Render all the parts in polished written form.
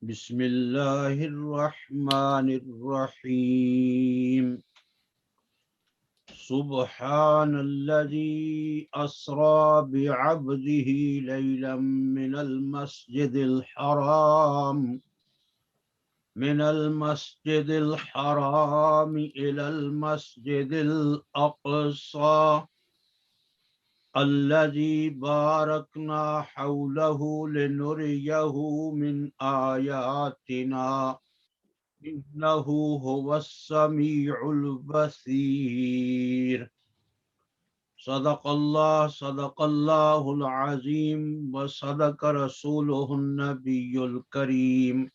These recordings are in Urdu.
بسم اللہ الرحمن الرحیم سبحان الذي أسرى بعبده ليلا من المسجد الحرام إلى المسجد الأقصى الذي باركنا حوله لنريه من آياتنا إنه هو السميع البصير صدق الله العظيم وصدق رسوله النبي الكريم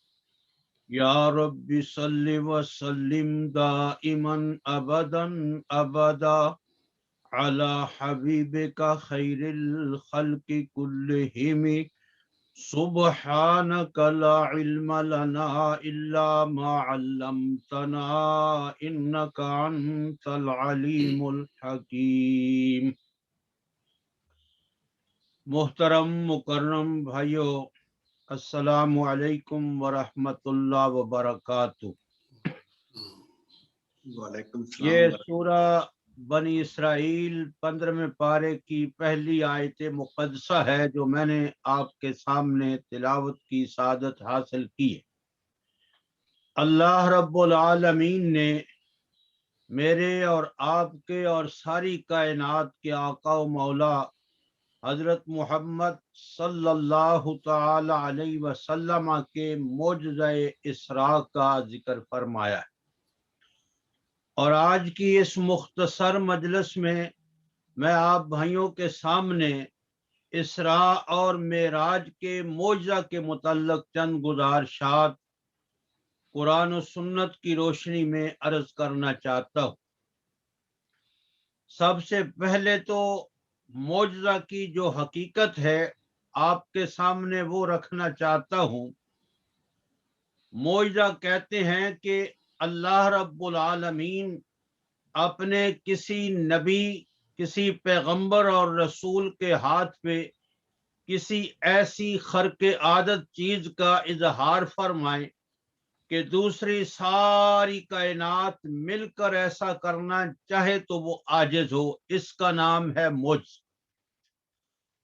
يا رب صل وسلم دائما أبدا على حبيبك خير الخلق كلهم سبحانك لا علم لنا إلا ما علمتنا إنك أنت العليم الحكيم. محترم مکرم بھائیو، السلام علیکم ورحمۃ اللہ وبرکاتہ. وعلیکم یہ السلام. سورہ بنی اسرائیل 15ویں پارے کی پہلی آیت مقدسہ ہے جو میں نے آپ کے سامنے تلاوت کی سعادت حاصل کی ہے. اللہ رب العالمین نے میرے اور آپ کے اور ساری کائنات کے آقا و مولا حضرت محمد صلی اللہ تعالی علیہ وسلم کے معجزہ اسراء کا ذکر فرمایا ہے. اور آج کی اس مختصر مجلس میں آپ بھائیوں کے سامنے اسراء اور معراج کے معجزہ کے متعلق چند گزارشات قرآن و سنت کی روشنی میں عرض کرنا چاہتا ہوں. سب سے پہلے تو معجزہ کی جو حقیقت ہے آپ کے سامنے وہ رکھنا چاہتا ہوں. معجزہ کہتے ہیں کہ اللہ رب العالمین اپنے کسی نبی، کسی پیغمبر اور رسول کے ہاتھ پہ کسی ایسی خرق عادت چیز کا اظہار فرمائے کہ دوسری ساری کائنات مل کر ایسا کرنا چاہے تو وہ عاجز ہو. اس کا نام ہے معجزہ.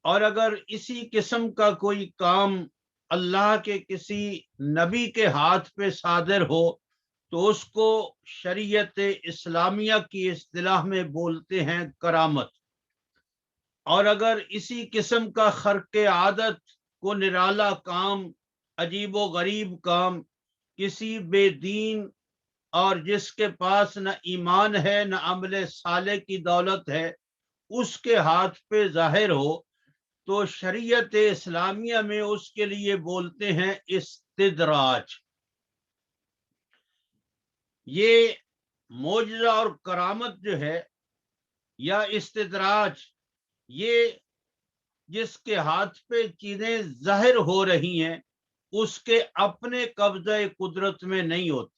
اور اگر اسی قسم کا کوئی کام اللہ کے کسی نبی کے ہاتھ پہ صادر ہو تو اس کو شریعت اسلامیہ کی اصطلاح میں بولتے ہیں کرامت. اور اگر اسی قسم کا خرق عادت کو نرالا کام، عجیب و غریب کام کسی بے دین اور جس کے پاس نہ ایمان ہے نہ عمل صالح کی دولت ہے اس کے ہاتھ پہ ظاہر ہو تو شریعت اسلامیہ میں اس کے لیے بولتے ہیں استدراج. یہ معجزہ اور کرامت جو ہے یا استدراج، یہ جس کے ہاتھ پہ چیزیں ظاہر ہو رہی ہیں اس کے اپنے قبضہ قدرت میں نہیں ہوتی،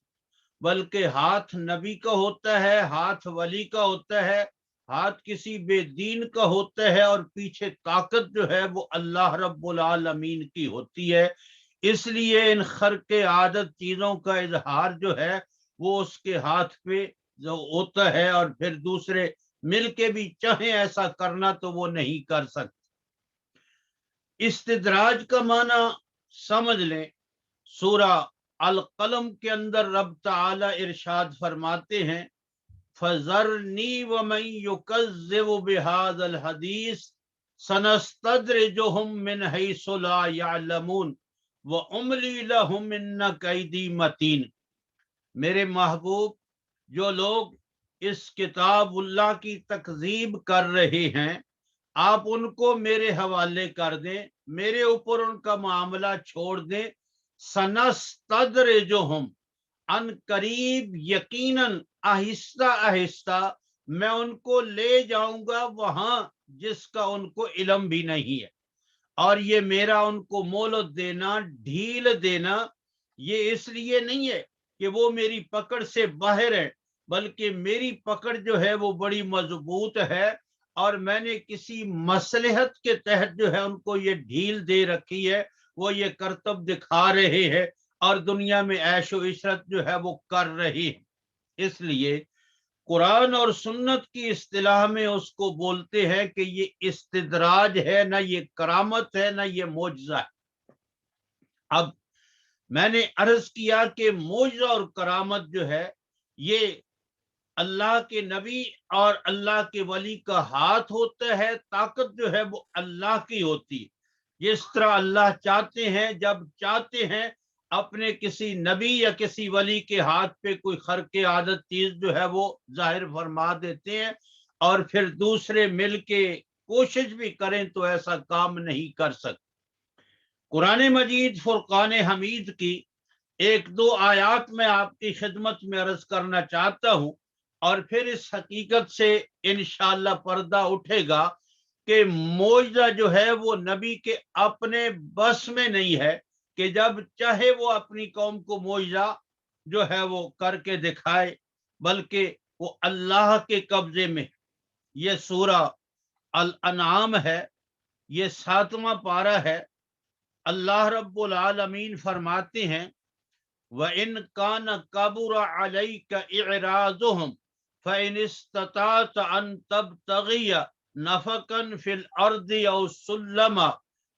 بلکہ ہاتھ نبی کا ہوتا ہے، ہاتھ ولی کا ہوتا ہے، ہاتھ کسی بے دین کا ہوتا ہے، اور پیچھے طاقت جو ہے وہ اللہ رب العالمین کی ہوتی ہے. اس لیے ان خرق عادت چیزوں کا اظہار جو ہے وہ اس کے ہاتھ پہ جو ہوتا ہے، اور پھر دوسرے مل کے بھی چاہیں ایسا کرنا تو وہ نہیں کر سکتے. استدراج کا معنی سمجھ لیں. سورہ القلم کے اندر رب تعالی ارشاد فرماتے ہیں فَذَرْنِي وَمَن يُكَذِّبُ بِهَذَا الْحَدِيثِ سَنَسْتَدْرِجُهُم مِّنْ حَيْثُ لَا يَعْلَمُونَ وَأُمْلِي لَهُمْ إِنَّ كَيْدِي مَتِينٌ. میرے محبوب، جو لوگ اس کتاب اللہ کی تکذیب کر رہے ہیں آپ ان کو میرے حوالے کر دیں، میرے اوپر ان کا معاملہ چھوڑ دیں. سنستدرجہم، ان قریب یقیناً آہستہ آہستہ میں ان کو لے جاؤں گا وہاں جس کا ان کو علم بھی نہیں ہے. اور یہ میرا ان کو مہلت دینا، ڈھیل دینا، یہ اس لیے نہیں ہے کہ وہ میری پکڑ سے باہر ہے، بلکہ میری پکڑ جو ہے وہ بڑی مضبوط ہے، اور میں نے کسی مصلحت کے تحت جو ہے ان کو یہ ڈھیل دے رکھی ہے. وہ یہ کرتب دکھا رہے ہیں اور دنیا میں عیش و عشرت جو ہے وہ کر رہی ہے۔ اس لیے قرآن اور سنت کی اصطلاح میں اس کو بولتے ہیں کہ یہ استدراج ہے، نہ یہ کرامت ہے، نہ یہ معجزہ ہے۔ اب میں نے عرض کیا کہ معجزہ اور کرامت جو ہے یہ اللہ کے نبی اور اللہ کے ولی کا ہاتھ ہوتا ہے، طاقت جو ہے وہ اللہ کی ہوتی ہے۔ جس طرح اللہ چاہتے ہیں، جب چاہتے ہیں اپنے کسی نبی یا کسی ولی کے ہاتھ پہ کوئی خرق عادت چیز جو ہے وہ ظاہر فرما دیتے ہیں، اور پھر دوسرے مل کے کوشش بھی کریں تو ایسا کام نہیں کر سکتے۔ قرآن مجید فرقان حمید کی ایک دو آیات میں آپ کی خدمت میں عرض کرنا چاہتا ہوں، اور پھر اس حقیقت سے انشاءاللہ پردہ اٹھے گا کہ معجزہ جو ہے وہ نبی کے اپنے بس میں نہیں ہے کہ جب چاہے وہ اپنی قوم کو معجزہ جو ہے وہ کر کے دکھائے، بلکہ وہ اللہ کے قبضے میں۔ یہ سورہ الانعام ہے، یہ 7واں پارہ ہے۔ اللہ رب العالمین فرماتے ہیں وَإِن كَانَ كَبُرَ عَلَيْكَ إِعْرَاضُهُمْ فَإِنِ اسْتَطَعْتَ أَن تَبْتَغِيَ نَفَقًا فِي الْأَرْضِ أَوْ سُلَّمًا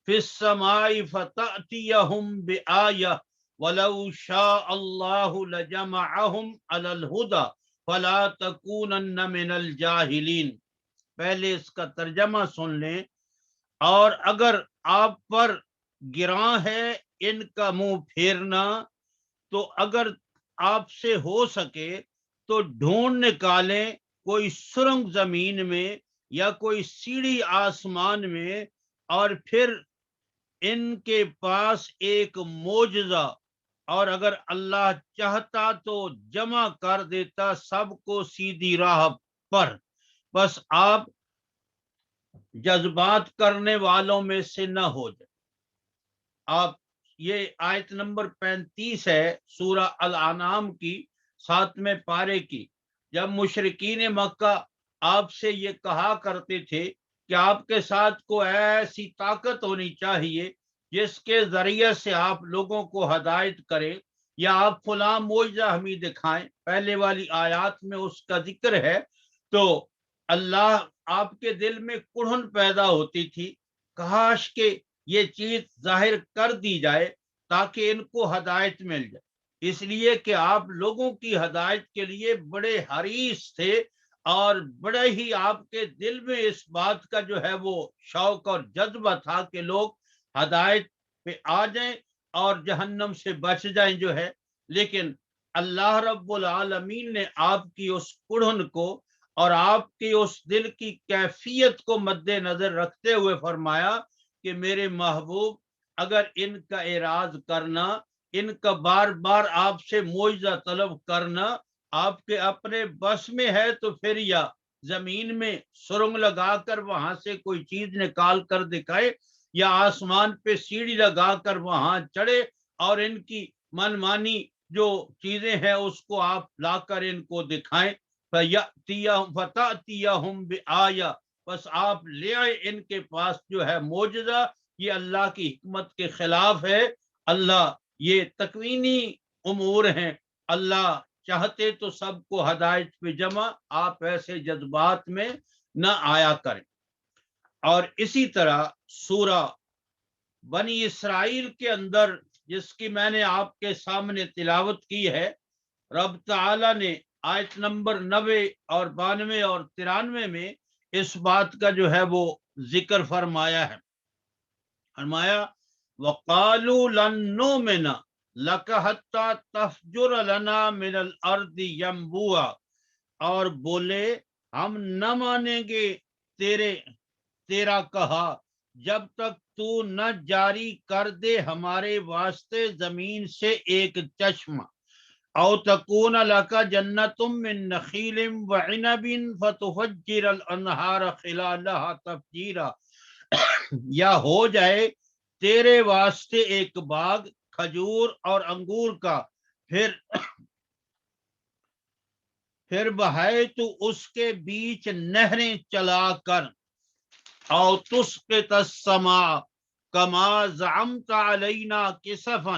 فِي السَّمَاءِ فَتَأْتِيَهُمْ بِآيَةٍ وَلَوْ شَاءَ اللَّهُ لَجَمَعَهُمْ عَلَى الْهُدَى فَلَا تَكُونَنَّ مِنَ الْجَاهِلِينَ۔ پہلے اس کا ترجمہ سن لیں۔ اور اگر آپ پر گراں ہے ان کا منہ پھیرنا، تو اگر آپ سے ہو سکے تو ڈھونڈ نکالیں کوئی سرنگ زمین میں یا کوئی سیڑھی آسمان میں، اور پھر ان کے پاس ایک معجزہ، اور اگر اللہ چاہتا تو جمع کر دیتا سب کو سیدھی راہ پر۔ بس آپ جذبات کرنے والوں میں سے نہ ہو جائے۔ آپ یہ آیت نمبر 35 ہے سورہ الانعام کی 7ویں پارے کی۔ جب مشرکین مکہ آپ سے یہ کہا کرتے تھے کہ آپ کے ساتھ کوئی ایسی طاقت ہونی چاہیے جس کے ذریعے سے آپ لوگوں کو ہدایت کریں، یا آپ فلاں معجزہ ہمیں دکھائیں، پہلے والی آیات میں اس کا ذکر ہے، تو اللہ آپ کے دل میں کڑھن پیدا ہوتی تھی، کاش کہ یہ چیز ظاہر کر دی جائے تاکہ ان کو ہدایت مل جائے۔ اس لیے کہ آپ لوگوں کی ہدایت کے لیے بڑے حریص تھے، اور بڑے ہی آپ کے دل میں اس بات کا جو ہے وہ شوق اور جذبہ تھا کہ لوگ ہدایت پہ آ جائیں اور جہنم سے بچ جائیں جو ہے۔ لیکن اللہ رب العالمین نے آپ کی اس کڑھن کو اور آپ کی اس دل کی کیفیت کو مد نظر رکھتے ہوئے فرمایا کہ میرے محبوب، اگر ان کا اعراض کرنا، ان کا بار بار آپ سے معجزہ طلب کرنا آپ کے اپنے بس میں ہے، تو پھر یا زمین میں سرنگ لگا کر وہاں سے کوئی چیز نکال کر دکھائے، یا آسمان پہ سیڑھی لگا کر وہاں چڑھے اور ان کی من مانی جو چیزیں ہیں اس کو آپ لا کر ان کو دکھائیں۔ فَتَأْتِيَهُمْ بِآيَةٍ، بس آپ لے آئے ان کے پاس جو ہے معجزہ۔ یہ اللہ کی حکمت کے خلاف ہے۔ اللہ یہ تکوینی امور ہیں، اللہ چاہتے تو سب کو ہدایت پہ جمع، آپ ایسے جذبات میں نہ آیا کریں۔ اور اسی طرح سورہ بنی اسرائیل کے اندر، جس کی میں نے آپ کے سامنے تلاوت کی ہے، رب تعالی نے آیت نمبر 90 اور 92 اور 93 میں اس بات کا جو ہے وہ ذکر فرمایا ہے۔ فرمایا وَقَالُوا لَن نُؤْمِنَ لَكَ حَتَّى تَفْجُرَ لَنَا مِنَ الْأَرْضِ يَنبُوعًا، اور بولے ہم نہ مانیں گے تیرا کہا جب تک تو نہ جاری کر دے ہمارے واسطے زمین سے ایک چشمہ، او تکون لک جنت من نخیل وعنب فتفجر الانہار خلالها تفجیرا، یا ہو جائے تیرے واسطے ایک باغ کھجور اور انگور کا، پھر بہائے تو اس کے بیچ نہریں چلا کر، او تسقط السماء کما زعمت علینا کسفا،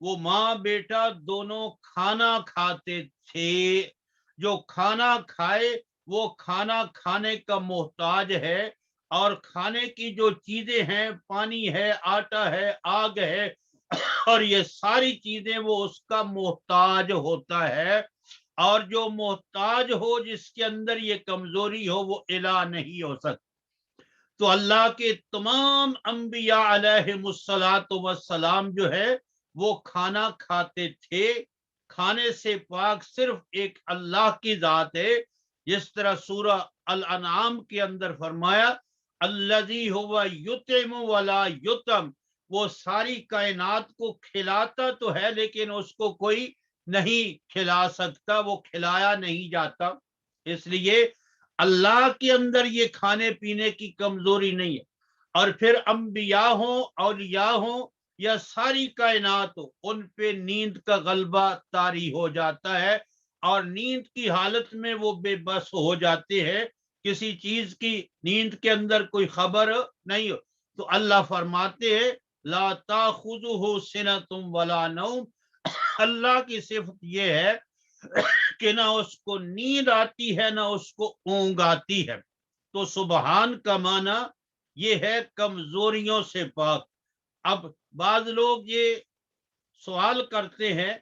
وہ ماں بیٹا دونوں کھانا کھاتے تھے. جو کھانا کھائے وہ کھانا کھانے کا محتاج ہے, اور کھانے کی جو چیزیں ہیں, پانی ہے, آٹا ہے, آگ ہے, اور یہ ساری چیزیں وہ اس کا محتاج ہوتا ہے. اور جو محتاج ہو, جس کے اندر یہ کمزوری ہو, وہ الہ نہیں ہو سکتا. تو اللہ کے تمام انبیاء علیہم الصلاۃ والسلام جو ہے وہ کھانا کھاتے تھے. کھانے سے پاک صرف ایک اللہ کی ذات ہے. جس طرح سورہ الانعام کے اندر فرمایا, الذی هو یطعم ولا یطعم, وہ ساری کائنات کو کھلاتا تو ہے لیکن اس کو کوئی نہیں کھلا سکتا, وہ کھلایا نہیں جاتا. اس لیے اللہ کے اندر یہ کھانے پینے کی کمزوری نہیں ہے. اور پھر انبیاء ہوں, اولیاء ہوں, یا ساری کائنات ہو, ان پہ نیند کا غلبہ طاری ہو جاتا ہے, اور نیند کی حالت میں وہ بے بس ہو جاتے ہیں. کسی چیز کی نیند کے اندر کوئی خبر نہیں ہو. تو اللہ فرماتے ہیں لا تاخذہ سنۃ ولا نوم, اللہ کی صفت یہ ہے کہ نہ اس کو نیند آتی ہے نہ اس کو اونگ آتی ہے. تو سبحان کا معنی یہ ہے کمزوریوں سے پاک. اب بعض لوگ یہ سوال کرتے ہیں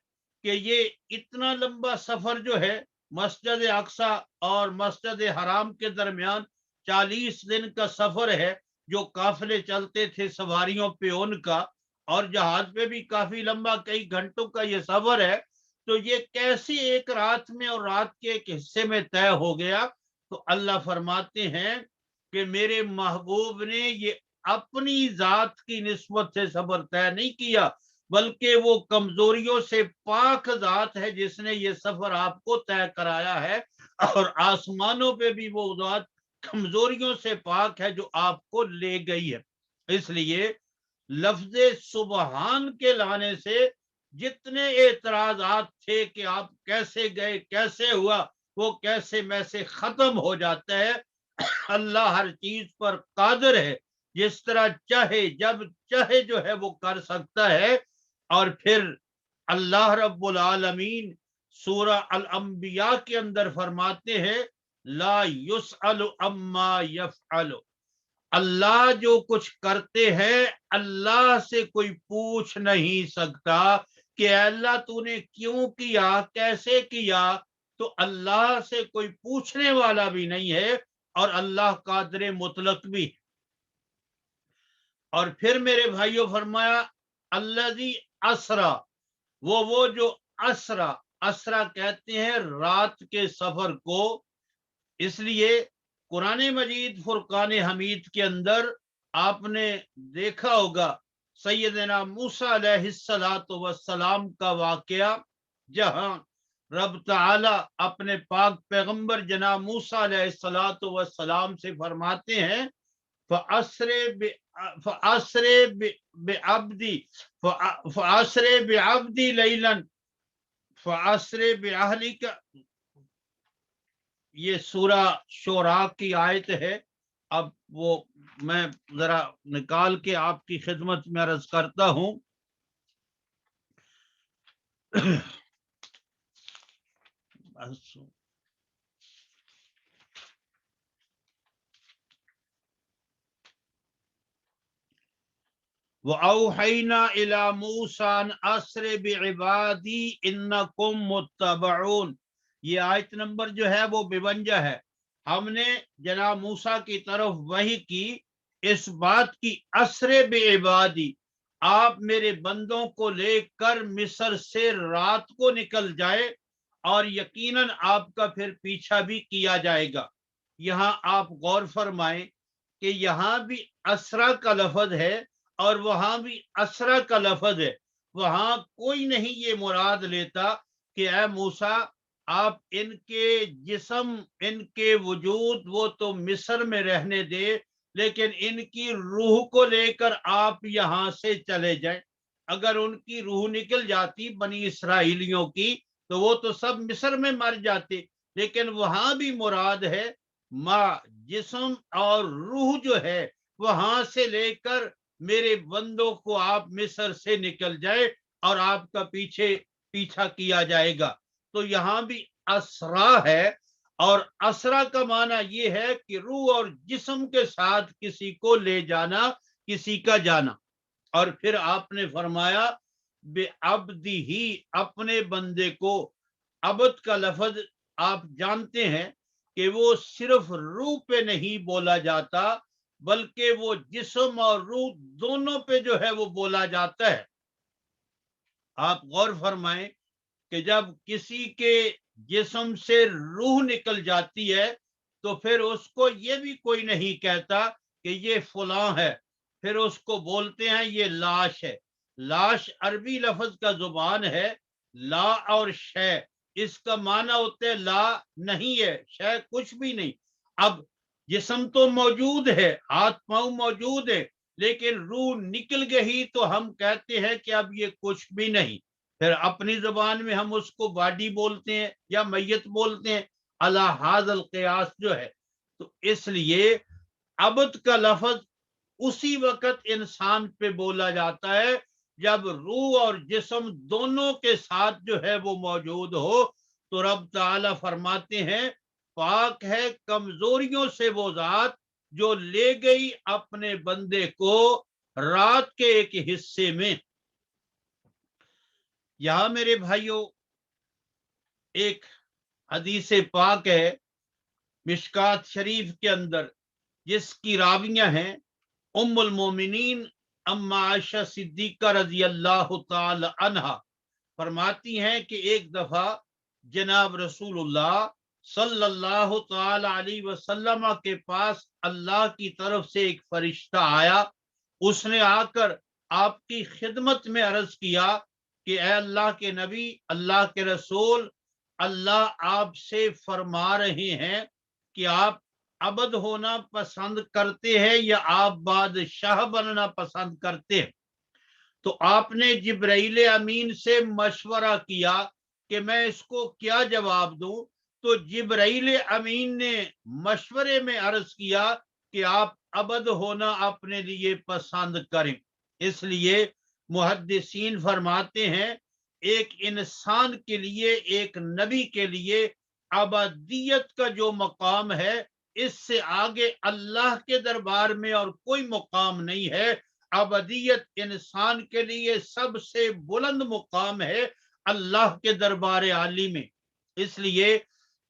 کہ یہ اتنا لمبا سفر جو ہے مسجد اقصی اور مسجد حرام کے درمیان 40 دن کا سفر ہے, جو قافلے چلتے تھے سواریوں پہ ان کا, اور جہاز پہ بھی کافی لمبا کئی گھنٹوں کا یہ سفر ہے, تو یہ کیسی ایک رات میں اور رات کے ایک حصے میں طے ہو گیا؟ تو اللہ فرماتے ہیں کہ میرے محبوب نے یہ اپنی ذات کی نسبت سے سفر طے نہیں کیا, بلکہ وہ کمزوریوں سے پاک ذات ہے جس نے یہ سفر آپ کو طے کرایا ہے. اور آسمانوں پہ بھی وہ ذات کمزوریوں سے پاک ہے جو آپ کو لے گئی ہے. اس لیے لفظ سبحان کے لانے سے جتنے اعتراضات تھے کہ آپ کیسے گئے, کیسے ہوا, وہ کیسے میں سے ختم ہو جاتا ہے. اللہ ہر چیز پر قادر ہے, جس طرح چاہے جب چاہے جو ہے وہ کر سکتا ہے. اور پھر اللہ رب العالمین سورہ الانبیاء کے اندر فرماتے ہیں لا یسأل عما یفعل, اللہ جو کچھ کرتے ہیں اللہ سے کوئی پوچھ نہیں سکتا کہ اللہ تو نے کیوں کیا, کیسے کیا. تو اللہ سے کوئی پوچھنے والا بھی نہیں ہے, اور اللہ قادر مطلق بھی. اور پھر میرے بھائیوں فرمایا الذی اسرا, وہ جو اسرا, اسرا کہتے ہیں رات کے سفر کو. اس لیے قرآن مجید فرقان حمید کے اندر آپ نے دیکھا ہوگا سیدنا موسیٰ علیہ الصلاۃ والسلام کا واقعہ, جہاں رب تعالی اپنے پاک پیغمبر جناب موسیٰ علیہ الصلاۃ والسلام سے فرماتے ہیں فَأَسْرِ بِعَبْدِي لَيْلًا فَأَسْرِ بِأَهْلِكَ, یہ سورہ شعراء کی آیت ہے. اب وہ میں ذرا نکال کے آپ کی خدمت میں عرض کرتا ہوں. وَأَوْحَيْنَا إِلَى مُوسَىٰ أَنْ أَسْرِ بِعِبَادِي إِنَّكُمْ مُتَّبَعُونَ, یہ آیت نمبر جو ہے وہ 52 ہے. ہم نے جناب موسیٰ کی طرف وحی کی اس بات کی, اسر بعبادی, آپ میرے بندوں کو لے کر مصر سے رات کو نکل جائے, اور یقیناً آپ کا پھر پیچھا بھی کیا جائے گا. یہاں آپ غور فرمائیں کہ یہاں بھی اسرا کا لفظ ہے اور وہاں بھی اسرا کا لفظ ہے. وہاں کوئی نہیں یہ مراد لیتا کہ اے موسیٰ آپ ان کے جسم, ان کے وجود وہ تو مصر میں رہنے دے, لیکن ان کی روح کو لے کر آپ یہاں سے چلے جائیں. اگر ان کی روح نکل جاتی بنی اسرائیلیوں کی تو وہ تو سب مصر میں مر جاتے. لیکن وہاں بھی مراد ہے ماں, جسم اور روح جو ہے وہاں سے لے کر میرے بندوں کو آپ مصر سے نکل جائے, اور آپ کا پیچھا کیا جائے گا۔ تو یہاں بھی اسرا ہے، اور اسرا کا معنی یہ ہے کہ روح اور جسم کے ساتھ کسی کو لے جانا، کسی کا جانا۔ اور پھر آپ نے فرمایا بے عبدی ہی، اپنے بندے کو۔ عبد کا لفظ آپ جانتے ہیں کہ وہ صرف روح پہ نہیں بولا جاتا، بلکہ وہ جسم اور روح دونوں پہ جو ہے وہ بولا جاتا ہے۔ آپ غور فرمائیں کہ جب کسی کے جسم سے روح نکل جاتی ہے تو پھر اس کو یہ بھی کوئی نہیں کہتا کہ یہ فلاں ہے، پھر اس کو بولتے ہیں یہ لاش ہے۔ لاش عربی لفظ کا زبان ہے، لا اور شے، اس کا معنی ہوتا ہے لا نہیں ہے، شے کچھ بھی نہیں۔ اب جسم تو موجود ہے، ہاتھ پاؤں موجود ہے، لیکن روح نکل گئی تو ہم کہتے ہیں کہ اب یہ کچھ بھی نہیں۔ پھر اپنی زبان میں ہم اس کو باڈی بولتے ہیں یا میت بولتے ہیں، علی ھذا القیاس جو ہے۔ تو اس لیے عبد کا لفظ اسی وقت انسان پہ بولا جاتا ہے جب روح اور جسم دونوں کے ساتھ جو ہے وہ موجود ہو۔ تو رب تعالی فرماتے ہیں پاک ہے کمزوریوں سے وہ ذات جو لے گئی اپنے بندے کو رات کے ایک حصے میں۔ یہاں میرے بھائیوں ایک حدیث پاک ہے مشکات شریف کے اندر، جس کی راویہ ہیں ام المومنین اما عائشہ صدیقہ رضی اللہ تعالی عنہا، فرماتی ہیں کہ ایک دفعہ جناب رسول اللہ صلی اللہ تعالی علیہ وسلم کے پاس اللہ کی طرف سے ایک فرشتہ آیا۔ اس نے آ کر آپ کی خدمت میں عرض کیا کہ اے اللہ کے نبی، اللہ کے رسول، اللہ آپ سے فرما رہے ہیں کہ آپ عبد ہونا پسند کرتے ہیں یا آپ بادشاہ بننا پسند کرتے ہیں۔ تو آپ نے جبرائیل امین سے مشورہ کیا کہ میں اس کو کیا جواب دوں۔ تو جبرائیل امین نے مشورے میں عرض کیا کہ آپ عبد ہونا اپنے لیے پسند کریں۔ اس لیے محدثین فرماتے ہیں ایک انسان کے لیے، ایک نبی کے لیے عبدیت کا جو مقام ہے، اس سے آگے اللہ کے دربار میں اور کوئی مقام نہیں ہے۔ عبدیت انسان کے لیے سب سے بلند مقام ہے اللہ کے دربار عالی میں۔ اس لیے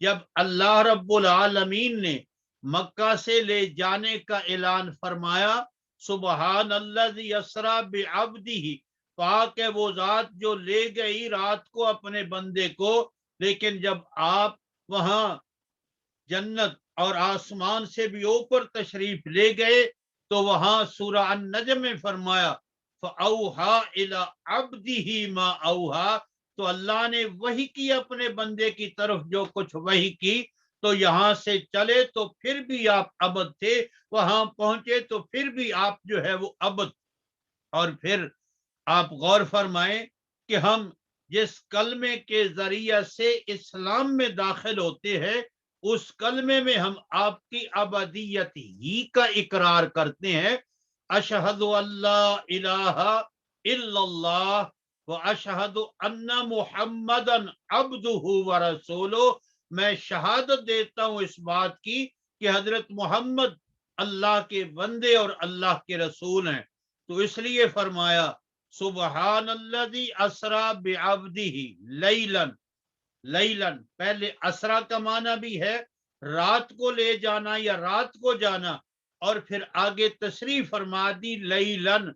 جب اللہ رب العالمین نے مکہ سے لے جانے کا اعلان فرمایا، سبحان الذی اسری بعبدہ، پاک ہے وہ ذات جو لے گئی رات کو اپنے بندے کو۔ لیکن جب آپ وہاں جنت اور آسمان سے بھی اوپر تشریف لے گئے تو وہاں سورہ النجم میں فرمایا فَأَوْحَا إِلَىٰ عَبْدِهِ مَا أَوْحَا، تو اللہ نے وحی کی اپنے بندے کی طرف جو کچھ وحی کی۔ تو یہاں سے چلے تو پھر بھی آپ عبد تھے، وہاں پہنچے تو پھر بھی آپ جو ہے وہ عبد۔ اور پھر آپ غور فرمائیں کہ ہم جس کلمے کے ذریعہ سے اسلام میں داخل ہوتے ہیں، اس کلمے میں ہم آپ کی عبدیت ہی کا اقرار کرتے ہیں۔ اشہد اللہ الہ الا اللہ و اشہد ان محمدا عبدہ و رسولہ، میں شہادت دیتا ہوں اس بات کی کہ حضرت محمد اللہ کے بندے اور اللہ کے رسول ہیں۔ تو اس لیے فرمایا سبحان الذی اسری بعبدہ لیلاً، لیلاً پہلے اسرا کا معنی بھی ہے رات کو لے جانا یا رات کو جانا، اور پھر آگے تشریح فرما دی لیلاً،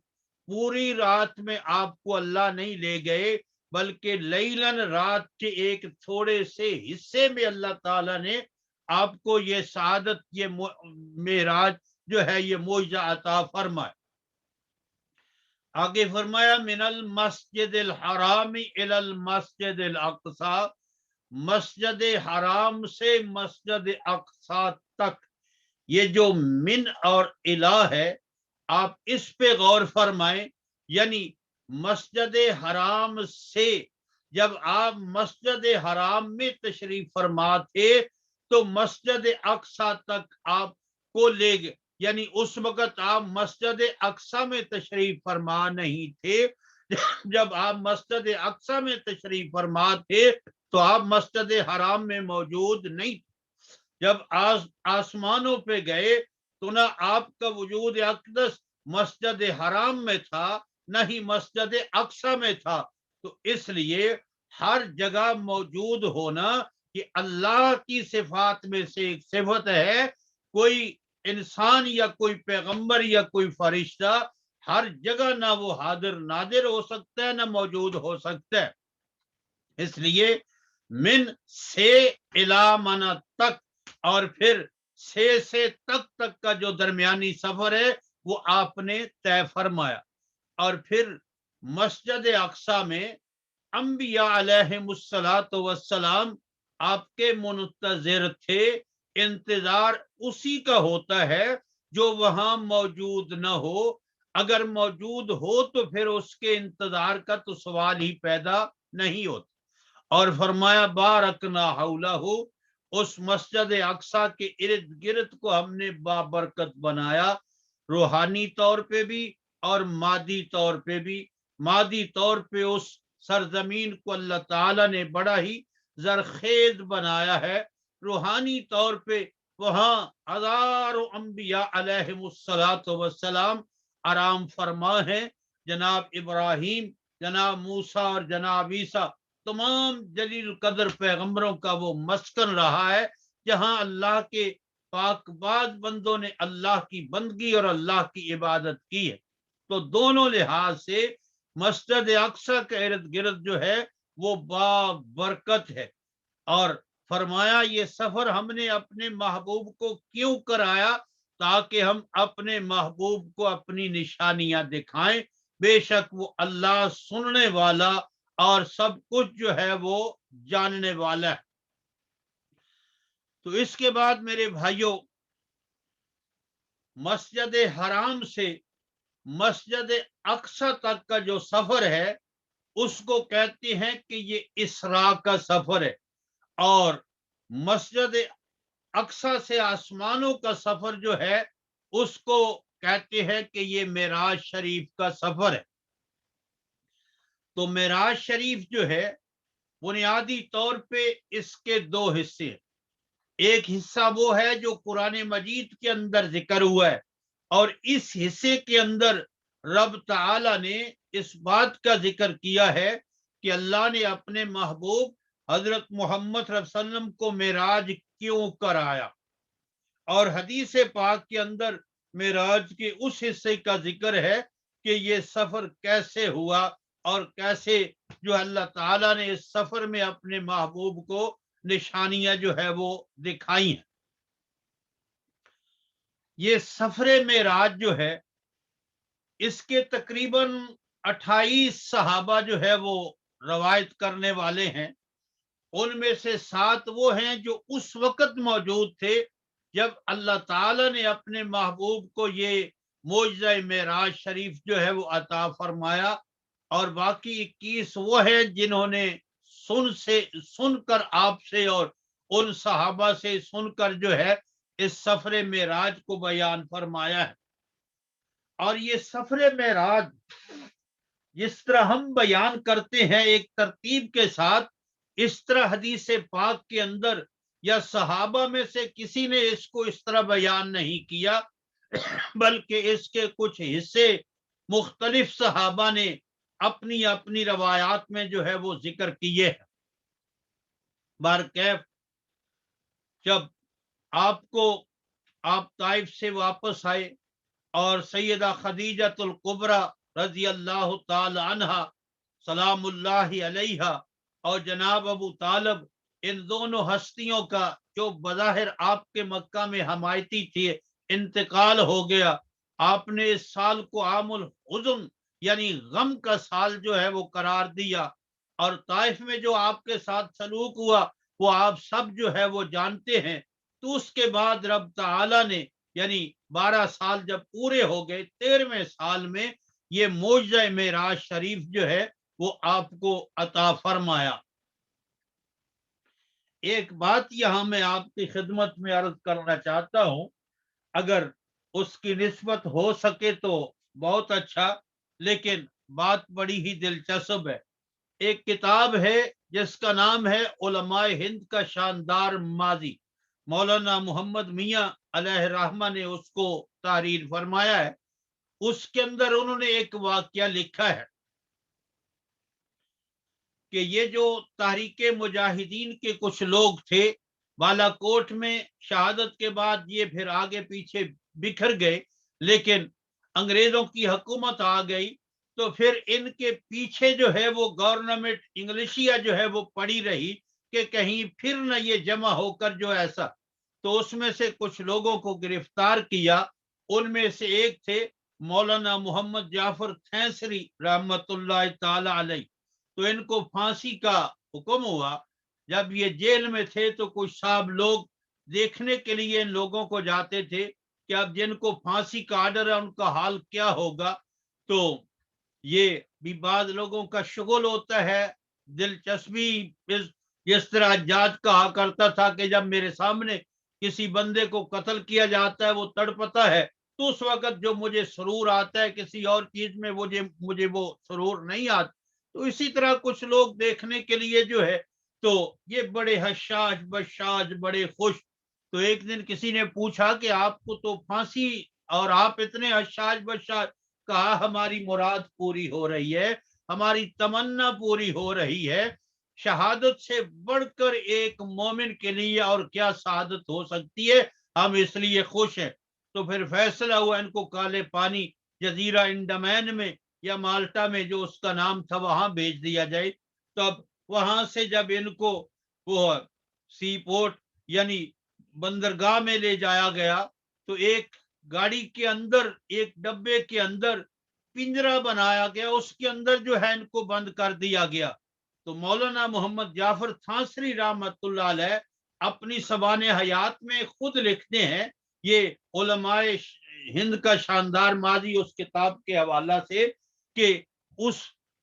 پوری رات میں آپ کو اللہ نہیں لے گئے، بلکہ لیلاً رات کے ایک تھوڑے سے حصے میں اللہ تعالیٰ نے آپ کو یہ سعادت، یہ معراج جو ہے یہ معجزہ عطا فرمائے۔ آگے فرمایا من المسجد الحرام الی المسجد الاقصی، مسجد حرام سے مسجد اقصی تک۔ یہ جو من اور الہ ہے آپ اس پہ غور فرمائیں، یعنی مسجد حرام سے جب آپ مسجد حرام میں تشریف فرما تھے تو مسجد اقصی تک آپ کو لے گئے، یعنی اس وقت آپ مسجد اقصی میں تشریف فرما نہیں تھے، جب آپ مسجد اقصی میں تشریف فرما تھے تو آپ مسجد حرام میں موجود نہیں تھے۔ جب آسمانوں پہ گئے تو نہ آپ کا وجود اقدس مسجد حرام میں تھا نہ ہی مسجد اقصی میں تھا۔ تو اس لیے ہر جگہ موجود ہونا یہ اللہ کی صفات میں سے ایک صفت ہے۔ کوئی انسان یا کوئی پیغمبر یا کوئی فرشتہ ہر جگہ نہ وہ حاضر نادر ہو سکتا ہے نہ موجود ہو سکتا ہے۔ اس لیے من سے الا من تک اور پھر سے تک کا جو درمیانی سفر ہے وہ آپ نے طے فرمایا۔ اور پھر مسجد اقصی میں انبیاء علیہم الصلاۃ والسلام آپ کے منتظر تھے۔ انتظار اسی کا ہوتا ہے جو وہاں موجود نہ ہو، اگر موجود ہو تو پھر اس کے انتظار کا تو سوال ہی پیدا نہیں ہوتا۔ اور فرمایا بارکنا حولہ، اس مسجد اقصی کے ارد گرد کو ہم نے بابرکت بنایا، روحانی طور پہ بھی اور مادی طور پہ بھی۔ مادی طور پہ اس سرزمین کو اللہ تعالیٰ نے بڑا ہی زرخیز بنایا ہے، روحانی طور پہ وہاں ہزاروں انبیاء علیہم الصلاۃ والسلام آرام فرما ہے۔ جناب ابراہیم، جناب موسیٰ اور جناب عیسیٰ تمام جلیل قدر پیغمبروں کا وہ مسکن رہا ہے، جہاں اللہ کے پاک باز بندوں نے اللہ کی بندگی اور اللہ کی عبادت کی ہے۔ تو دونوں لحاظ سے مسجد اقصی کا ارد گرد جو ہے وہ بابرکت ہے۔ اور فرمایا یہ سفر ہم نے اپنے محبوب کو کیوں کرایا؟ تاکہ ہم اپنے محبوب کو اپنی نشانیاں دکھائیں، بے شک وہ اللہ سننے والا اور سب کچھ جو ہے وہ جاننے والا ہے۔ تو اس کے بعد میرے بھائیوں، مسجد حرام سے مسجد اقصی تک کا جو سفر ہے اس کو کہتے ہیں کہ یہ اسراء کا سفر ہے، اور مسجد اقصی سے آسمانوں کا سفر جو ہے اس کو کہتے ہیں کہ یہ معراج شریف کا سفر ہے۔ تو معراج شریف جو ہے بنیادی طور پہ اس کے دو حصے ہیں۔ ایک حصہ وہ ہے جو قرآن مجید کے اندر ذکر ہوا ہے، اور اس حصے کے اندر رب تعالی نے اس بات کا ذکر کیا ہے کہ اللہ نے اپنے محبوب حضرت محمد صلی اللہ علیہ وسلم کو معراج کیوں کرایا، اور حدیث پاک کے اندر معراج کے اس حصے کا ذکر ہے کہ یہ سفر کیسے ہوا اور کیسے جو اللہ تعالیٰ نے اس سفر میں اپنے محبوب کو نشانیاں جو ہے وہ دکھائی ہیں۔ یہ سفر معراج جو ہے اس کے تقریباً 28 صحابہ جو ہے وہ روایت کرنے والے ہیں۔ ان میں سے 7 وہ ہیں جو اس وقت موجود تھے جب اللہ تعالیٰ نے اپنے محبوب کو یہ معجزہ معراج شریف جو ہے وہ عطا فرمایا، اور باقی 21 وہ ہیں جنہوں نے سن کر آپ سے اور ان صحابہ سے سن کر جو ہے اس سفر معراج کو بیان فرمایا ہے۔ اور یہ سفر معراج جس طرح ہم بیان کرتے ہیں ایک ترتیب کے ساتھ، اس طرح حدیث پاک کے اندر یا صحابہ میں سے کسی نے اس کو اس طرح بیان نہیں کیا، بلکہ اس کے کچھ حصے مختلف صحابہ نے اپنی اپنی روایات میں جو ہے وہ ذکر کیے ہیں۔ بارکیف جب آپ طائف سے واپس آئے اور سیدہ خدیجہ الکبریٰ رضی اللہ تعالی عنہا سلام اللہ علیہا اور جناب ابو طالب، ان دونوں ہستیوں کا جو بظاہر آپ کے مکہ میں حمایتی تھی، انتقال ہو گیا۔ آپ نے اس سال کو عام الحزن یعنی غم کا سال جو ہے وہ قرار دیا، اور طائف میں جو آپ کے ساتھ سلوک ہوا وہ آپ سب جو ہے وہ جانتے ہیں۔ تو اس کے بعد رب تعالی نے یعنی 12 سال جب پورے ہو گئے، 13ویں سال میں یہ معجزہ معراج شریف جو ہے وہ آپ کو عطا فرمایا۔ ایک بات یہاں میں آپ کی خدمت میں عرض کرنا چاہتا ہوں، اگر اس کی نسبت ہو سکے تو بہت اچھا، لیکن بات بڑی ہی دلچسپ ہے. ایک کتاب ہے جس کا نام ہے علماء ہند کا شاندار ماضی. مولانا محمد میاں علیہ رحمہ نے اس کو تحریر فرمایا ہے. اس کے اندر انہوں نے ایک واقعہ لکھا ہے کہ یہ جو تحریک مجاہدین کے کچھ لوگ تھے بالا کوٹ میں، شہادت کے بعد یہ پھر آگے پیچھے بکھر گئے، لیکن انگریزوں کی حکومت آ گئی تو پھر ان کے پیچھے جو ہے وہ گورنمنٹ انگلشیا جو ہے وہ پڑی رہی کہ کہیں پھر نہ یہ جمع ہو کر جو ایسا. تو اس میں سے کچھ لوگوں کو گرفتار کیا. ان میں سے ایک تھے مولانا محمد جعفر تھینسری رحمت اللہ تعالی علیہ. تو ان کو پھانسی کا حکم ہوا. جب یہ جیل میں تھے تو کچھ صاحب لوگ دیکھنے کے لیے ان لوگوں کو جاتے تھے کہ اب جن کو پھانسی کا آرڈر ہے ان کا حال کیا ہوگا. تو یہ بھی بعض لوگوں کا شغل ہوتا ہے، دلچسپی. جس طرح جاج کہا کرتا تھا کہ جب میرے سامنے کسی بندے کو قتل کیا جاتا ہے وہ تڑپتا ہے تو اس وقت جو مجھے سرور آتا ہے کسی اور چیز میں مجھے وہ سرور نہیں آتا. تو اسی طرح کچھ لوگ دیکھنے کے لیے جو ہے تو یہ بڑے حشاش بشاش بڑے خوش. تو ایک دن کسی نے پوچھا کہ آپ کو تو پھانسی اور آپ اتنے حشاش بشاش. کہا ہماری مراد پوری ہو رہی ہے، ہماری تمنا پوری ہو رہی ہے. شہادت سے بڑھ کر ایک مومن کے لیے اور کیا شہادت ہو سکتی ہے، ہم اس لیے خوش ہیں. تو پھر فیصلہ ہوا ان کو کالے پانی جزیرہ انڈمین میں یا مالٹا میں جو اس کا نام تھا وہاں بھیج دیا جائے. تب وہاں سے جب ان کو وہ سی پورٹ یعنی بندرگاہ میں لے جایا گیا تو ایک گاڑی کے اندر ایک ڈبے کے اندر پنجرا بنایا گیا، اس کے اندر جو ہے ان کو بند کر دیا گیا. تو مولانا محمد جعفر تھانسری رحمت اللہ علیہ اپنی سبان حیات میں خود لکھتے ہیں، یہ علماء ہند کا شاندار ماضی اس کتاب کے حوالہ سے، کہ اس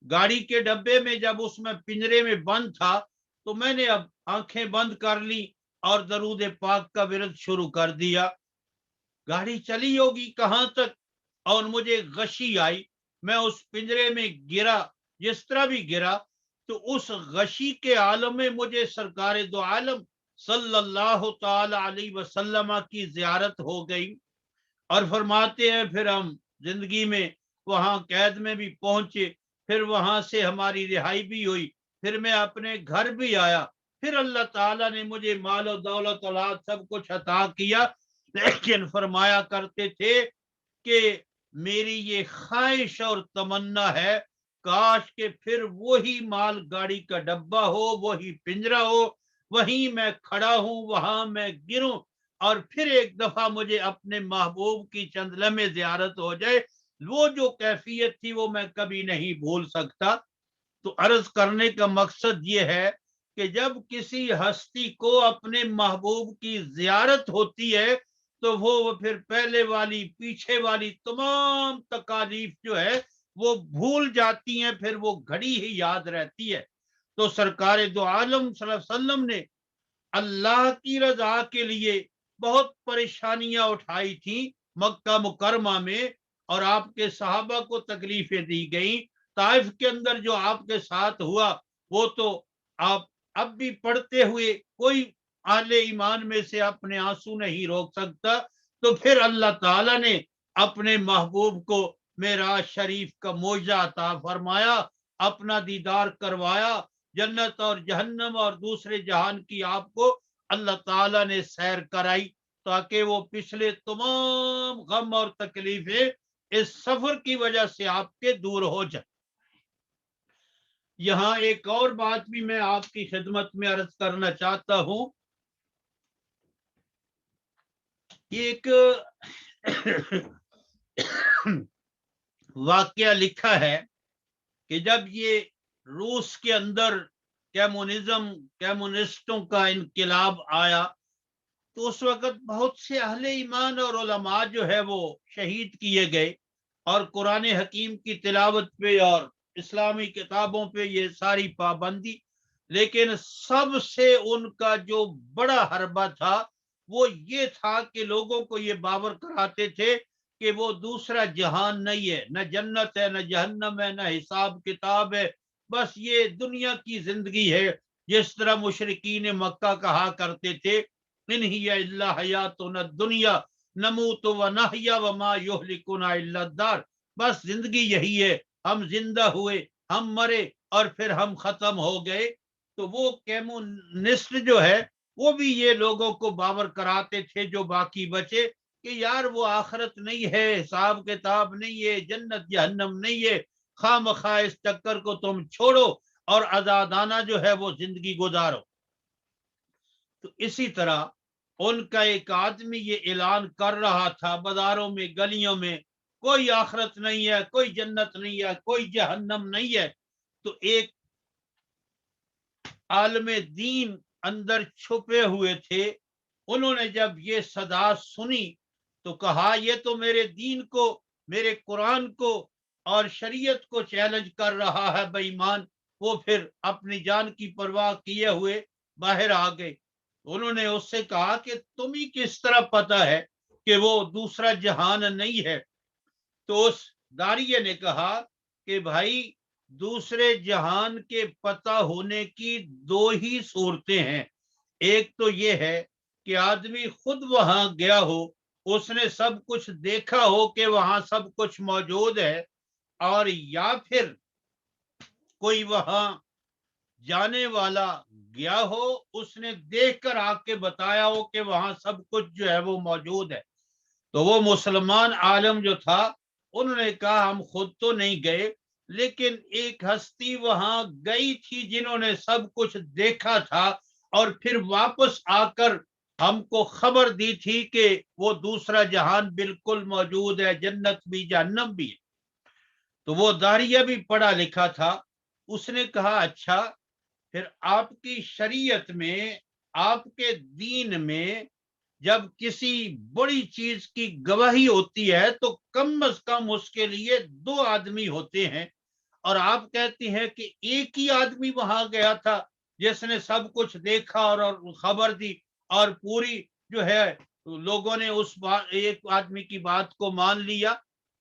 گاڑی کے ڈبے میں جب اس میں پنجرے میں بند تھا تو میں نے اب آنکھیں بند کر لی اور درود پاک کا ورد شروع کر دیا. گاڑی چلی ہوگی کہاں تک اور مجھے غشی آئی. میں اس پنجرے میں گرا، جس طرح بھی گرا تو اس غشی کے عالم میں مجھے سرکار دو عالم صلی اللہ تعالی علیہ وسلم کی زیارت ہو گئی. اور فرماتے ہیں پھر ہم زندگی میں وہاں قید میں بھی پہنچے، پھر وہاں سے ہماری رہائی بھی ہوئی، پھر میں اپنے گھر بھی آیا، پھر اللہ تعالیٰ نے مجھے مال و دولت اولاد سب کچھ عطا کیا. لیکن فرمایا کرتے تھے کہ میری یہ خواہش اور تمنا ہے کاش کہ پھر وہی مال گاڑی کا ڈبہ ہو، وہی پنجرا ہو، وہیں میں کھڑا ہوں، وہاں میں گروں اور پھر ایک دفعہ مجھے اپنے محبوب کی چند لمحے زیارت ہو جائے. وہ جو کیفیت تھی وہ میں کبھی نہیں بھول سکتا. تو عرض کرنے کا مقصد یہ ہے کہ جب کسی ہستی کو اپنے محبوب کی زیارت ہوتی ہے تو وہ پھر پہلے والی پیچھے والی تمام تکالیف جو ہے وہ بھول جاتی ہیں، پھر وہ گھڑی ہی یاد رہتی ہے. تو سرکار دو عالم صلی اللہ علیہ وسلم نے اللہ کی رضا کے لیے بہت پریشانیاں اٹھائی تھیں مکہ مکرمہ میں، اور آپ کے صحابہ کو تکلیفیں دی گئیں. طائف کے اندر جو آپ کے ساتھ ہوا وہ تو آپ اب بھی پڑھتے ہوئے کوئی اہل ایمان میں سے اپنے آنسو نہیں روک سکتا. تو پھر اللہ تعالی نے اپنے محبوب کو معراج شریف کا معجزہ عطا فرمایا، اپنا دیدار کروایا، جنت اور جہنم اور دوسرے جہان کی آپ کو اللہ تعالی نے سیر کرائی تاکہ وہ پچھلے تمام غم اور تکلیفیں اس سفر کی وجہ سے آپ کے دور ہو جائے. یہاں ایک اور بات بھی میں آپ کی خدمت میں عرض کرنا چاہتا ہوں. یہ ایک واقعہ لکھا ہے کہ جب یہ روس کے اندر کمیونسٹوں کا انقلاب آیا تو اس وقت بہت سے اہل ایمان اور علماء جو ہے وہ شہید کیے گئے، اور قرآن حکیم کی تلاوت پہ اور اسلامی کتابوں پہ یہ ساری پابندی. لیکن سب سے ان کا جو بڑا حربہ تھا وہ یہ تھا کہ لوگوں کو یہ باور کراتے تھے کہ وہ دوسرا جہان نہیں ہے، نہ جنت ہے، نہ جہنم ہے، نہ حساب کتاب ہے، بس یہ دنیا کی زندگی ہے. جس طرح مشرکین مکہ کہا کرتے تھے ان ہی الا حیاتنا الدنیا نموت و نحیا وما یہلکنا الا الدار، بس زندگی یہی ہے، ہم زندہ ہوئے، ہم مرے اور پھر ہم ختم ہو گئے. تو وہ کمیونسٹ جو ہے وہ بھی یہ لوگوں کو باور کراتے تھے جو باقی بچے کہ یار وہ آخرت نہیں ہے، حساب کتاب نہیں ہے، جنت جہنم نہیں ہے، خواہ مخواہ اس چکر کو تم چھوڑو اور آزادانہ جو ہے وہ زندگی گزارو. تو اسی طرح ان کا ایک آدمی یہ اعلان کر رہا تھا بازاروں میں، گلیوں میں، کوئی آخرت نہیں ہے، کوئی جنت نہیں ہے، کوئی جہنم نہیں ہے. تو ایک عالم دین اندر چھپے ہوئے تھے، انہوں نے جب یہ صدا سنی تو کہا یہ تو میرے دین کو، میرے قرآن کو اور شریعت کو چیلنج کر رہا ہے بے ایمان. وہ پھر اپنی جان کی پرواہ کیے ہوئے باہر آ گئے. انہوں نے اس سے کہا کہ تمہیں کس طرح پتا ہے کہ وہ دوسرا جہان نہیں ہے؟ تو اس داریے نے کہا کہ بھائی دوسرے جہان کے پتہ ہونے کی دو ہی صورتیں ہیں. ایک تو یہ ہے کہ آدمی خود وہاں گیا ہو، اس نے سب کچھ دیکھا ہو کہ وہاں سب کچھ موجود ہے، اور یا پھر کوئی وہاں جانے والا گیا ہو، اس نے دیکھ کر آ کے بتایا ہو کہ وہاں سب کچھ جو ہے وہ موجود ہے. تو وہ مسلمان عالم جو تھا انہوں نے کہا ہم خود تو نہیں گئے، لیکن ایک ہستی وہاں گئی تھی جنہوں نے سب کچھ دیکھا تھا اور پھر واپس آ کر ہم کو خبر دی تھی کہ وہ دوسرا جہان بالکل موجود ہے، جنت بھی جہنم بھی ہے. تو وہ داریہ بھی پڑھا لکھا تھا. اس نے کہا اچھا پھر آپ کی شریعت میں، آپ کے دین میں جب کسی بڑی چیز کی گواہی ہوتی ہے تو کم از کم اس کے لیے دو آدمی ہوتے ہیں، اور آپ کہتے ہیں کہ ایک ہی آدمی وہاں گیا تھا جس نے سب کچھ دیکھا اور خبر دی، اور پوری جو ہے لوگوں نے اس ایک آدمی کی بات کو مان لیا.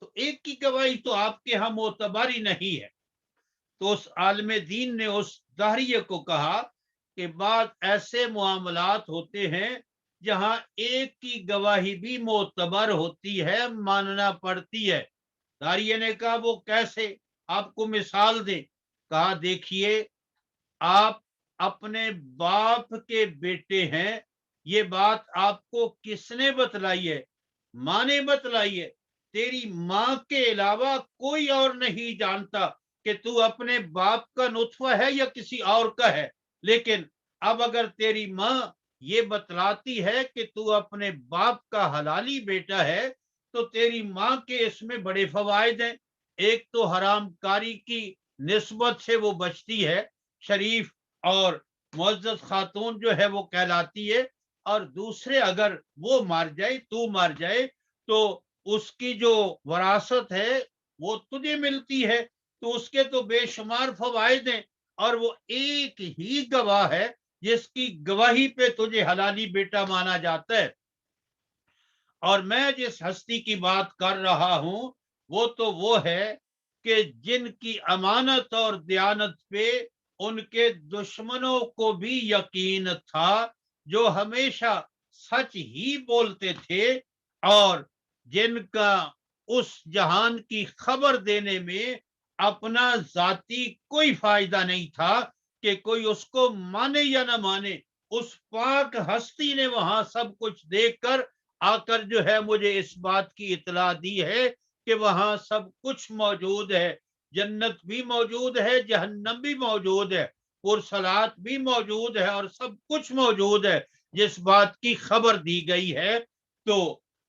تو ایک کی گواہی تو آپ کے ہاں معتبر ہی نہیں ہے. تو اس عالم دین نے اس داہریے کو کہا کہ بعض ایسے معاملات ہوتے ہیں جہاں ایک کی گواہی بھی معتبر ہوتی ہے، ماننا پڑتی ہے. داریے نے کہا وہ کیسے، آپ کو مثال دیں. کہا دیکھیے آپ اپنے باپ کے بیٹے ہیں، یہ بات آپ کو کس نے بتلائی ہے؟ ماں نے بتلائی ہے. تیری ماں کے علاوہ کوئی اور نہیں جانتا کہ تو اپنے باپ کا نطفہ ہے یا کسی اور کا ہے. لیکن اب اگر تیری ماں یہ بتلاتی ہے کہ تو اپنے باپ کا حلالی بیٹا ہے تو تیری ماں کے اس میں بڑے فوائد ہیں. ایک تو حرام کاری کی نسبت سے وہ بچتی ہے، شریف اور معزز خاتون جو ہے وہ کہلاتی ہے، اور دوسرے اگر وہ مار جائے، تو مار جائے، تو اس کی جو وراثت ہے وہ تجھے ملتی ہے. تو اس کے تو بے شمار فوائد ہیں، اور وہ ایک ہی گواہ ہے جس کی گواہی پہ تجھے حلالی بیٹا مانا جاتا ہے. اور میں جس ہستی کی بات کر رہا ہوں وہ ہے کہ جن کی امانت اور دیانت پہ ان کے دشمنوں کو بھی یقین تھا، جو ہمیشہ سچ ہی بولتے تھے، اور جن کا اس جہان کی خبر دینے میں اپنا ذاتی کوئی فائدہ نہیں تھا کہ کوئی اس کو مانے یا نہ مانے. اس پاک ہستی نے وہاں سب کچھ دیکھ کر آ کر جو ہے مجھے اس بات کی اطلاع دی ہے کہ وہاں سب کچھ موجود ہے، جنت بھی موجود ہے، جہنم بھی موجود ہے، پرسلات بھی موجود ہے، اور سب کچھ موجود ہے جس بات کی خبر دی گئی ہے. تو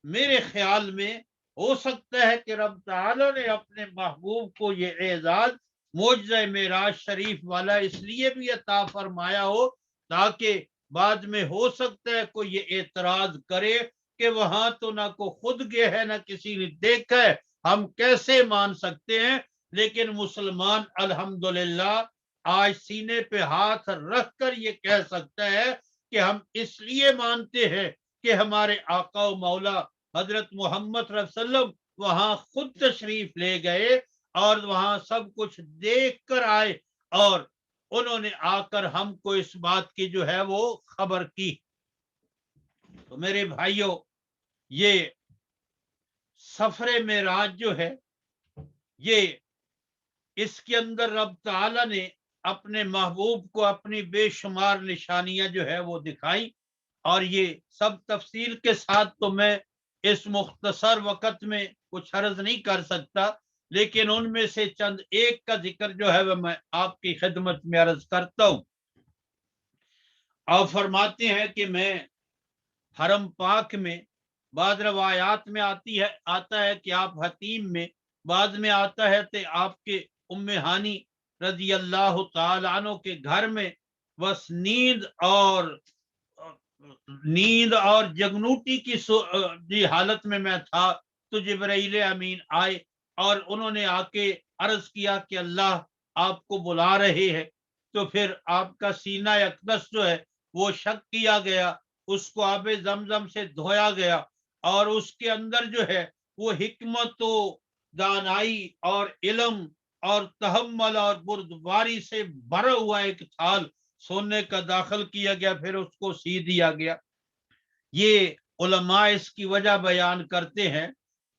میرے خیال میں ہو سکتا ہے کہ رب تعالی نے اپنے محبوب کو یہ اعزاز معجزہ معراج شریف والا اس لیے بھی عطا فرمایا ہو تاکہ بعد میں ہو سکتا ہے کوئی یہ اعتراض کرے کہ وہاں تو نہ کو خود گئے ہے نہ کسی نے دیکھا ہے، ہم کیسے مان سکتے ہیں؟ لیکن مسلمان الحمدللہ آج سینے پہ ہاتھ رکھ کر یہ کہہ سکتا ہے کہ ہم اس لیے مانتے ہیں کہ ہمارے آقا و مولا حضرت محمد صلی اللہ علیہ وسلم وہاں خود تشریف لے گئے اور وہاں سب کچھ دیکھ کر آئے اور انہوں نے آ کر ہم کو اس بات کی جو ہے وہ خبر کی۔ تو میرے بھائیوں، یہ سفر معراج جو ہے، یہ اس کے اندر رب تعالی نے اپنے محبوب کو اپنی بے شمار نشانیاں جو ہے وہ دکھائی، اور یہ سب تفصیل کے ساتھ تو میں اس مختصر وقت میں کچھ عرض نہیں کر سکتا، لیکن ان میں سے چند ایک کا ذکر جو ہے وہ میں آپ کی خدمت میں عرض کرتا ہوں۔ آپ فرماتے ہیں کہ میں حرم پاک میں، بعض روایات میں آتا ہے کہ آپ حتیم میں، بعض میں آتا ہے کہ آپ کے ام ہانی رضی اللہ تعالی عنہ کے گھر میں بس نیند اور جگنوٹی کی حالت میں تھا، تو جبرائیل امین آئے اور انہوں نے آ کے عرض کیا کہ اللہ آپ کو بلا رہے ہیں۔ تو پھر آپ کا سینہ اقدس جو ہے وہ شق کیا گیا، اس کو آب زمزم سے دھویا گیا، اور اس کے اندر جو ہے وہ حکمت و دانائی اور علم اور تحمل اور بردباری سے بھرا ہوا ایک تھال سونے کا داخل کیا گیا، پھر اس کو سی دیا گیا۔ یہ علماء اس کی وجہ بیان کرتے ہیں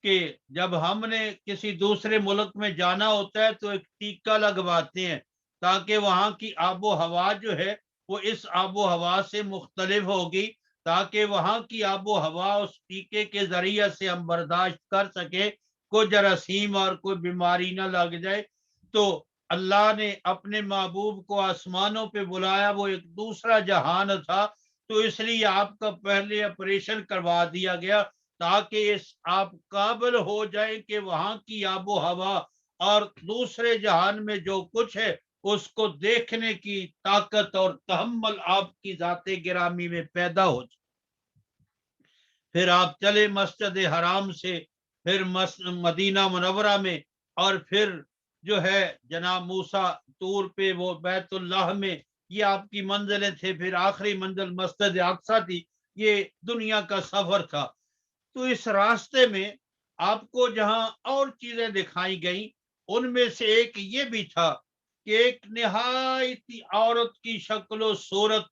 کہ جب ہم نے کسی دوسرے ملک میں جانا ہوتا ہے تو ایک ٹیکہ لگواتے ہیں تاکہ وہاں کی آب و ہوا جو ہے وہ اس آب و ہوا سے مختلف ہوگی، تاکہ وہاں کی آب و ہوا اس ٹیکے کے ذریعے سے ہم برداشت کر سکے، کوئی جراثیم اور کوئی بیماری نہ لگ جائے۔ تو اللہ نے اپنے محبوب کو آسمانوں پہ بلایا، وہ ایک دوسرا جہان تھا، تو اس لیے آپ کا پہلے آپریشن کروا دیا گیا تاکہ آپ قابل ہو جائیں کہ وہاں کی آب و ہوا اور دوسرے جہان میں جو کچھ ہے اس کو دیکھنے کی طاقت اور تحمل آپ کی ذات گرامی میں پیدا ہو جائے۔ پھر آپ چلے مسجد حرام سے، پھر مدینہ منورہ میں، اور پھر جو ہے جناب موسیٰ طور پہ وہ بیت اللہ میں، یہ آپ کی منزلیں تھے، پھر آخری منزل مسجد اقصی تھی۔ یہ دنیا کا سفر تھا۔ تو اس راستے میں آپ کو جہاں اور چیزیں دکھائی گئیں، ان میں سے ایک یہ بھی تھا کہ ایک نہایت عورت کی شکل و صورت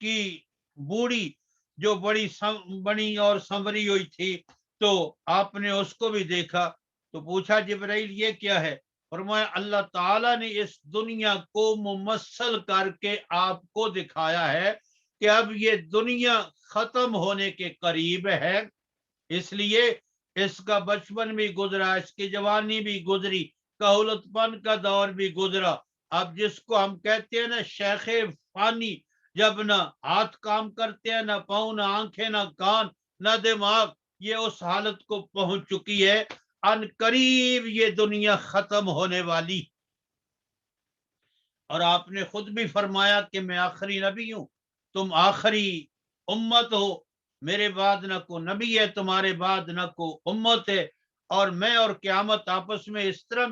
کی بوڑھی جو بڑی اور سنوری ہوئی تھی، تو آپ نے اس کو بھی دیکھا۔ تو پوچھا جبرائیل یہ کیا ہے؟ فرمایا اللہ تعالیٰ نے اس دنیا کو ممثل کر کے آپ کو دکھایا ہے کہ اب یہ دنیا ختم ہونے کے قریب ہے، اس لیے اس کا بچپن بھی گزرا، اس کی جوانی بھی گزری، کہولت پن کا دور بھی گزرا۔ اب جس کو ہم کہتے ہیں نا شیخ فانی، جب نہ ہاتھ کام کرتے ہیں، نہ پاؤں، نہ آنکھیں، نہ کان، نہ دماغ، یہ اس حالت کو پہنچ چکی ہے۔ ان قریب یہ دنیا ختم ہونے والی، اور آپ نے خود بھی فرمایا کہ میں آخری نبی ہوں، تم آخری امت ہو، میرے بعد نہ کو نبی ہے، تمہارے بعد نہ کو امت ہے، اور میں اور قیامت آپس میں اس طرح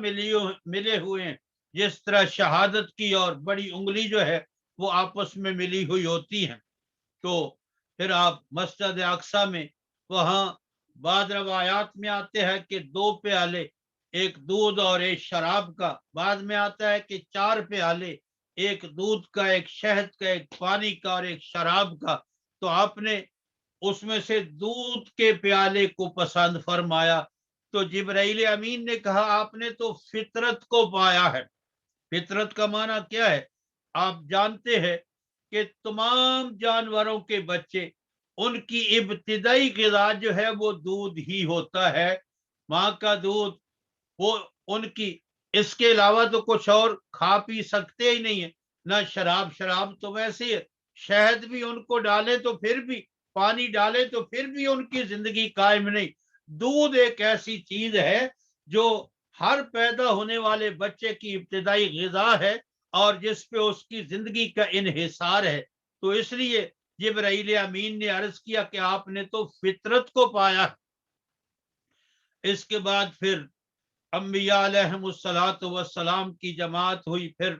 ملے ہوئے ہیں جس طرح شہادت کی اور بڑی انگلی جو ہے وہ آپس میں ملی ہوئی ہوتی ہیں۔ تو پھر آپ مسجد اقصی میں، وہاں بعض روایات میں آتے ہیں کہ 2 پیالے، ایک دودھ اور ایک شراب کا، بعد میں آتا ہے کہ 4 پیالے، ایک دودھ کا، ایک شہد کا، ایک پانی کا اور ایک شراب کا۔ تو آپ نے اس میں سے دودھ کے پیالے کو پسند فرمایا۔ تو جبرائیل امین نے کہا آپ نے تو فطرت کو پایا ہے۔ فطرت کا معنی کیا ہے؟ آپ جانتے ہیں کہ تمام جانوروں کے بچے، ان کی ابتدائی غذا جو ہے وہ دودھ ہی ہوتا ہے، ماں کا دودھ، وہ ان کی، اس کے علاوہ تو کچھ اور کھا پی سکتے ہی نہیں ہے، نہ شراب تو ویسے ہے، شہد بھی ان کو ڈالے تو پھر بھی، پانی ڈالے تو پھر بھی ان کی زندگی قائم نہیں۔ دودھ ایک ایسی چیز ہے جو ہر پیدا ہونے والے بچے کی ابتدائی غذا ہے اور جس پہ اس کی زندگی کا انحصار ہے۔ تو اس لیے جبرائیل امین نے عرض کیا کہ آپ نے تو فطرت کو پایا۔ اس کے بعد پھر انبیاء علیہم الصلاۃ والسلام کی جماعت ہوئی، پھر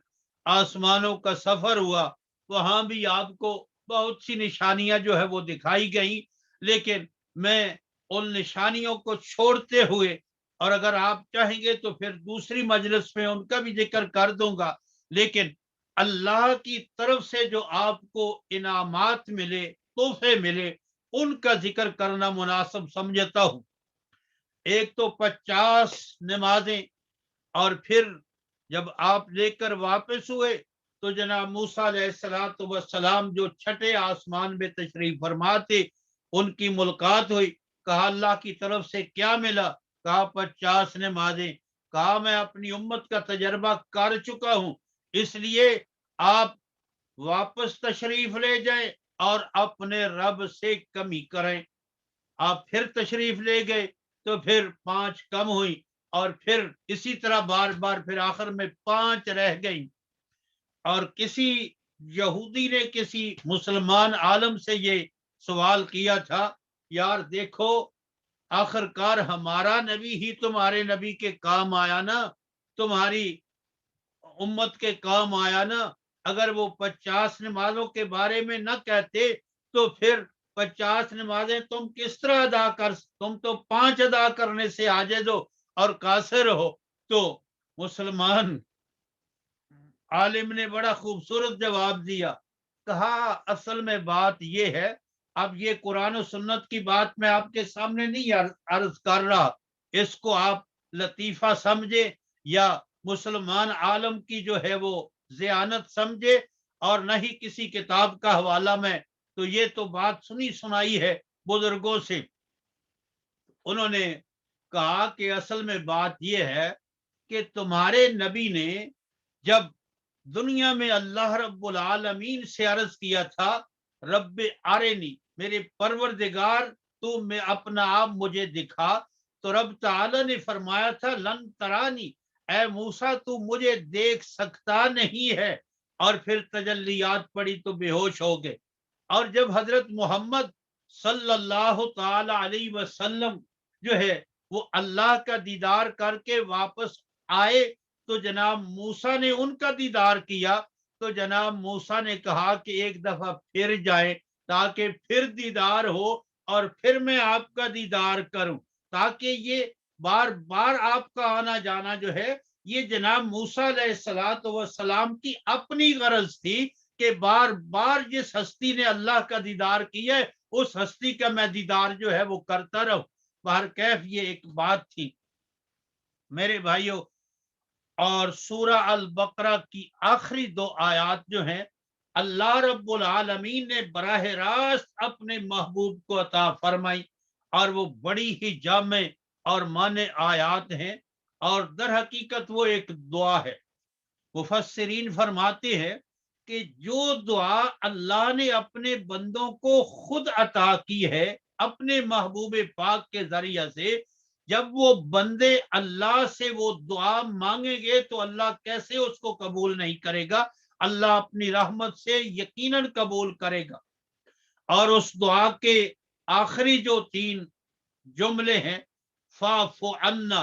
آسمانوں کا سفر ہوا، وہاں بھی آپ کو بہت سی نشانیاں جو ہے وہ دکھائی گئیں، لیکن میں ان نشانیوں کو چھوڑتے ہوئے، اور اگر آپ چاہیں گے تو پھر دوسری مجلس میں ان کا بھی ذکر کر دوں گا، لیکن اللہ کی طرف سے جو آپ کو انعامات ملے، تحفے ملے، ان کا ذکر کرنا مناسب سمجھتا ہوں۔ ایک تو 50 نمازیں، اور پھر جب آپ لے کر واپس ہوئے تو جناب موسیٰ علیہ السلام جو چھٹے آسمان میں تشریف فرما تھے، ان کی ملاقات ہوئی۔ کہا اللہ کی طرف سے کیا ملا؟ کہا 50 نمازیں۔ کہا میں اپنی امت کا تجربہ کر چکا ہوں، اس لیے آپ واپس تشریف لے جائیں اور اپنے رب سے کمی کریں۔ آپ پھر تشریف لے گئے تو پھر 5 کم ہوئی، اور پھر اسی طرح بار بار پھر آخر میں 5 رہ گئی۔ اور کسی یہودی نے کسی مسلمان عالم سے یہ سوال کیا تھا، یار دیکھو آخر کار ہمارا نبی ہی تمہارے نبی کے کام آیا نا، تمہاری امت کے کام آیا نا، اگر وہ 50 نمازوں کے بارے میں نہ کہتے تو پھر 50 نمازیں تم کس طرح ادا کر، تم تو 5 ادا کرنے سے عاجز ہو اور قاصر ہو۔ تو مسلمان عالم نے بڑا خوبصورت جواب دیا، کہا اصل میں بات یہ ہے، اب یہ قرآن و سنت کی بات میں آپ کے سامنے نہیں عرض کر رہا، اس کو آپ لطیفہ سمجھے یا مسلمان عالم کی جو ہے وہ ذہانت سمجھے، اور نہ ہی کسی کتاب کا حوالہ میں، تو یہ تو بات سنی سنائی ہے بزرگوں سے۔ انہوں نے کہا کہ اصل میں بات یہ ہے کہ تمہارے نبی نے جب دنیا میں اللہ رب العالمین سے عرض کیا تھا، رب آرینی، میرے پروردگار تو میں اپنا آپ مجھے دکھا، تو رب تعالی نے فرمایا تھا لن ترانی، اے موسیٰ تو مجھے دیکھ سکتا نہیں ہے، اور پھر تجلیات پڑی تو بے ہوش ہو گئے۔ اور جب حضرت محمد صلی اللہ تعالی علیہ وسلم جو ہے وہ اللہ کا دیدار کر کے واپس آئے، تو جناب موسیٰ نے ان کا دیدار کیا، تو جناب موسیٰ نے کہا کہ ایک دفعہ پھر جائیں تاکہ پھر دیدار ہو، اور پھر میں آپ کا دیدار کروں، تاکہ یہ بار بار آپ کا آنا جانا جو ہے، یہ جناب موسیٰ علیہ السلام کی اپنی غرض تھی کہ بار بار جس ہستی نے اللہ کا دیدار کیا ہے، اس ہستی کا میں دیدار جو ہے وہ کرتا رہوں۔ بہر کیف یہ ایک بات تھی میرے بھائیوں۔ اور سورہ البقرہ کی آخری 2 آیات جو ہیں، اللہ رب العالمین نے براہ راست اپنے محبوب کو عطا فرمائی، اور وہ بڑی ہی جامع اور معنی آیات ہیں، اور در حقیقت وہ ایک دعا ہے۔ مفسرین فرماتے ہیں کہ جو دعا اللہ نے اپنے بندوں کو خود عطا کی ہے اپنے محبوب پاک کے ذریعہ سے، جب وہ بندے اللہ سے وہ دعا مانگیں گے تو اللہ کیسے اس کو قبول نہیں کرے گا؟ اللہ اپنی رحمت سے یقیناً قبول کرے گا۔ اور اس دعا کے آخری جو 3 جملے ہیں، فاعف عنا،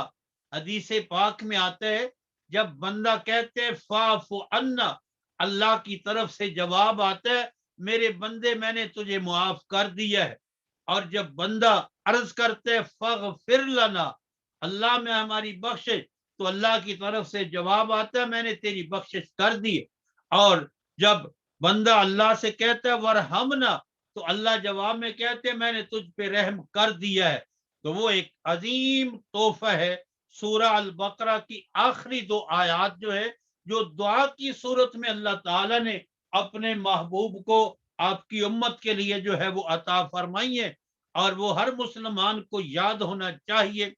حدیث پاک میں آتا ہے جب بندہ کہتے ہیں فاعف عنا، اللہ کی طرف سے جواب آتا ہے میرے بندے میں نے تجھے معاف کر دیا ہے۔ اور جب بندہ عرض کرتے ہیں فاغفر لنا، اللہ میں ہماری بخشش، تو اللہ کی طرف سے جواب آتا ہے میں نے تیری بخشش کر دی۔ اور جب بندہ اللہ سے کہتا ہے ورحمنا، تو اللہ جواب میں کہتے ہیں میں نے تجھ پہ رحم کر دیا ہے۔ تو وہ ایک عظیم تحفہ ہے، سورہ البقرہ کی آخری 2 آیات جو ہے، جو دعا کی صورت میں اللہ تعالی نے اپنے محبوب کو آپ کی امت کے لیے جو ہے وہ عطا فرمائی ہے، اور وہ ہر مسلمان کو یاد ہونا چاہیے۔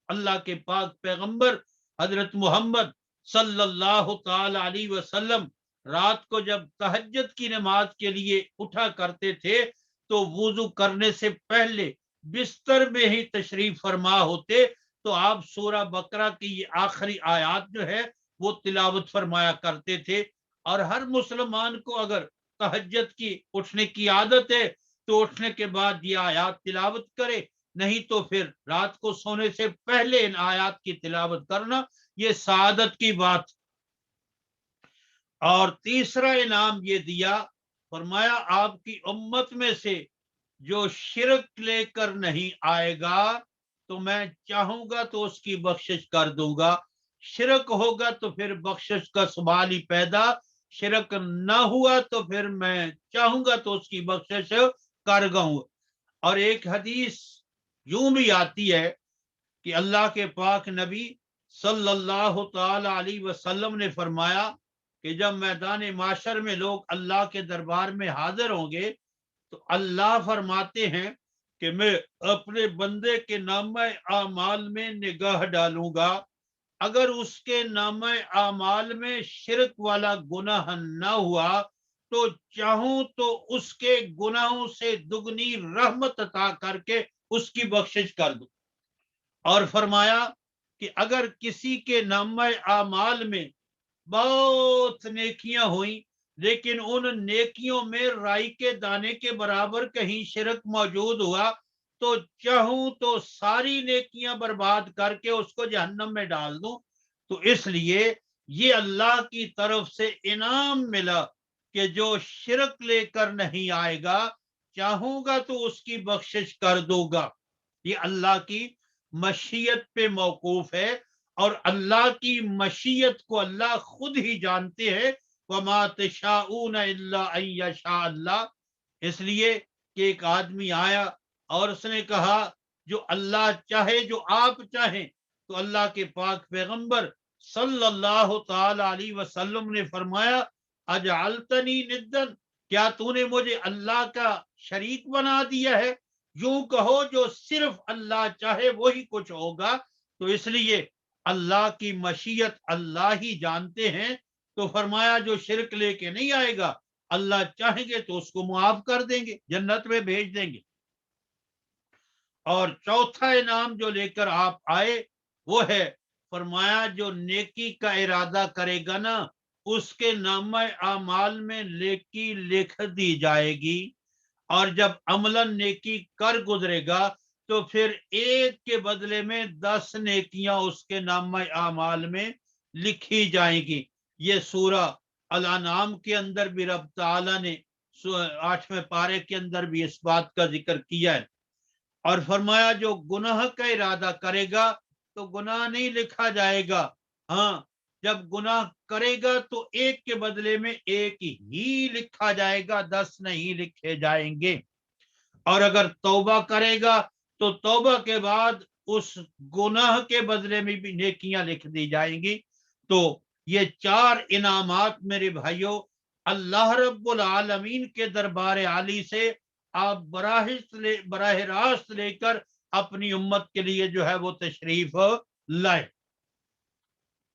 اللہ کے پاک پیغمبر حضرت محمد صلی اللہ تعالی علیہ وسلم رات کو جب تہجد کی نماز کے لیے اٹھا کرتے تھے تو وضو کرنے سے پہلے بستر میں ہی تشریف فرما ہوتے، تو آپ سورہ بقرہ کی یہ آخری آیات جو ہے وہ تلاوت فرمایا کرتے تھے۔ اور ہر مسلمان کو اگر تہجد کی اٹھنے کی عادت ہے تو اٹھنے کے بعد یہ آیات تلاوت کرے، نہیں تو پھر رات کو سونے سے پہلے ان آیات کی تلاوت کرنا یہ سعادت کی بات۔ اور تیسرا انعام یہ دیا، فرمایا آپ کی امت میں سے جو شرک لے کر نہیں آئے گا تو میں چاہوں گا تو اس کی بخشش کر دوں گا، شرک ہوگا تو پھر بخشش کا سوال ہی پیدا، شرک نہ ہوا تو پھر میں چاہوں گا تو اس کی بخشش کر گاؤں۔ اور ایک حدیث یوں بھی آتی ہے کہ اللہ کے پاک نبی صلی اللہ تعالی علیہ وسلم نے فرمایا کہ جب میدان معاشر میں لوگ اللہ کے دربار میں حاضر ہوں گے تو اللہ فرماتے ہیں کہ میں اپنے بندے کے نامہ اعمال میں نگاہ ڈالوں گا، اگر اس کے نامہ اعمال میں شرک والا گناہ نہ ہوا تو چاہوں تو اس کے گناہوں سے دگنی رحمت عطا کر کے اس کی بخشش کر دوں۔ اور فرمایا کہ اگر کسی کے نامہ اعمال میں بہت نیکیاں ہوئیں لیکن ان نیکیوں میں رائی کے دانے کے برابر کہیں شرک موجود ہوا تو چاہوں تو ساری نیکیاں برباد کر کے اس کو جہنم میں ڈال دوں۔ تو اس لیے یہ اللہ کی طرف سے انعام ملا کہ جو شرک لے کر نہیں آئے گا چاہوں گا تو اس کی بخشش کر دوں گا۔ یہ اللہ کی مشیت پہ موقوف ہے، اور اللہ کی مشیت کو اللہ خود ہی جانتے ہیں، وَمَا تَشَاءُونَ إِلَّا أَن يَشَاءَ اللَّهُ۔ اس لیے کہ ایک آدمی آیا اور اس نے کہا جو اللہ چاہے، جو آپ چاہیں، تو اللہ کے پاک پیغمبر صلی اللہ تعالی علیہ وسلم نے فرمایا اجعلتنی ندن، کیا تو نے مجھے اللہ کا شریک بنا دیا ہے؟ یوں کہو جو صرف اللہ چاہے وہی کچھ ہوگا۔ تو اس لیے اللہ کی مشیت اللہ ہی جانتے ہیں، تو فرمایا جو شرک لے کے نہیں آئے گا اللہ چاہیں گے تو اس کو معاف کر دیں گے، جنت میں بھیج دیں گے۔ اور چوتھا انعام جو لے کر آپ آئے وہ ہے فرمایا جو نیکی کا ارادہ کرے گا نا اس کے نامہ اعمال میں نیکی لکھ دی جائے گی، اور جب عملاً نیکی کر گزرے گا تو پھر ایک کے بدلے میں 10 نیکیاں اس کے نامہ اعمال میں لکھی جائیں گی۔ یہ سورہ الانعام کے اندر بھی رب تعالیٰ نے 8ویں پارے کے اندر بھی اس بات کا ذکر کیا ہے۔ اور فرمایا جو گناہ کا ارادہ کرے گا تو گناہ نہیں لکھا جائے گا، ہاں جب گناہ کرے گا تو ایک کے بدلے میں ایک ہی لکھا جائے گا، 10 نہیں لکھے جائیں گے۔ اور اگر توبہ کرے گا تو توبہ کے بعد اس گناہ کے بدلے میں بھی نیکیاں لکھ دی جائیں گی۔ تو یہ 4 انعامات میرے بھائیوں اللہ رب العالمین کے دربار عالی سے آپ براہ راست لے کر اپنی امت کے لیے جو ہے وہ تشریف لائے۔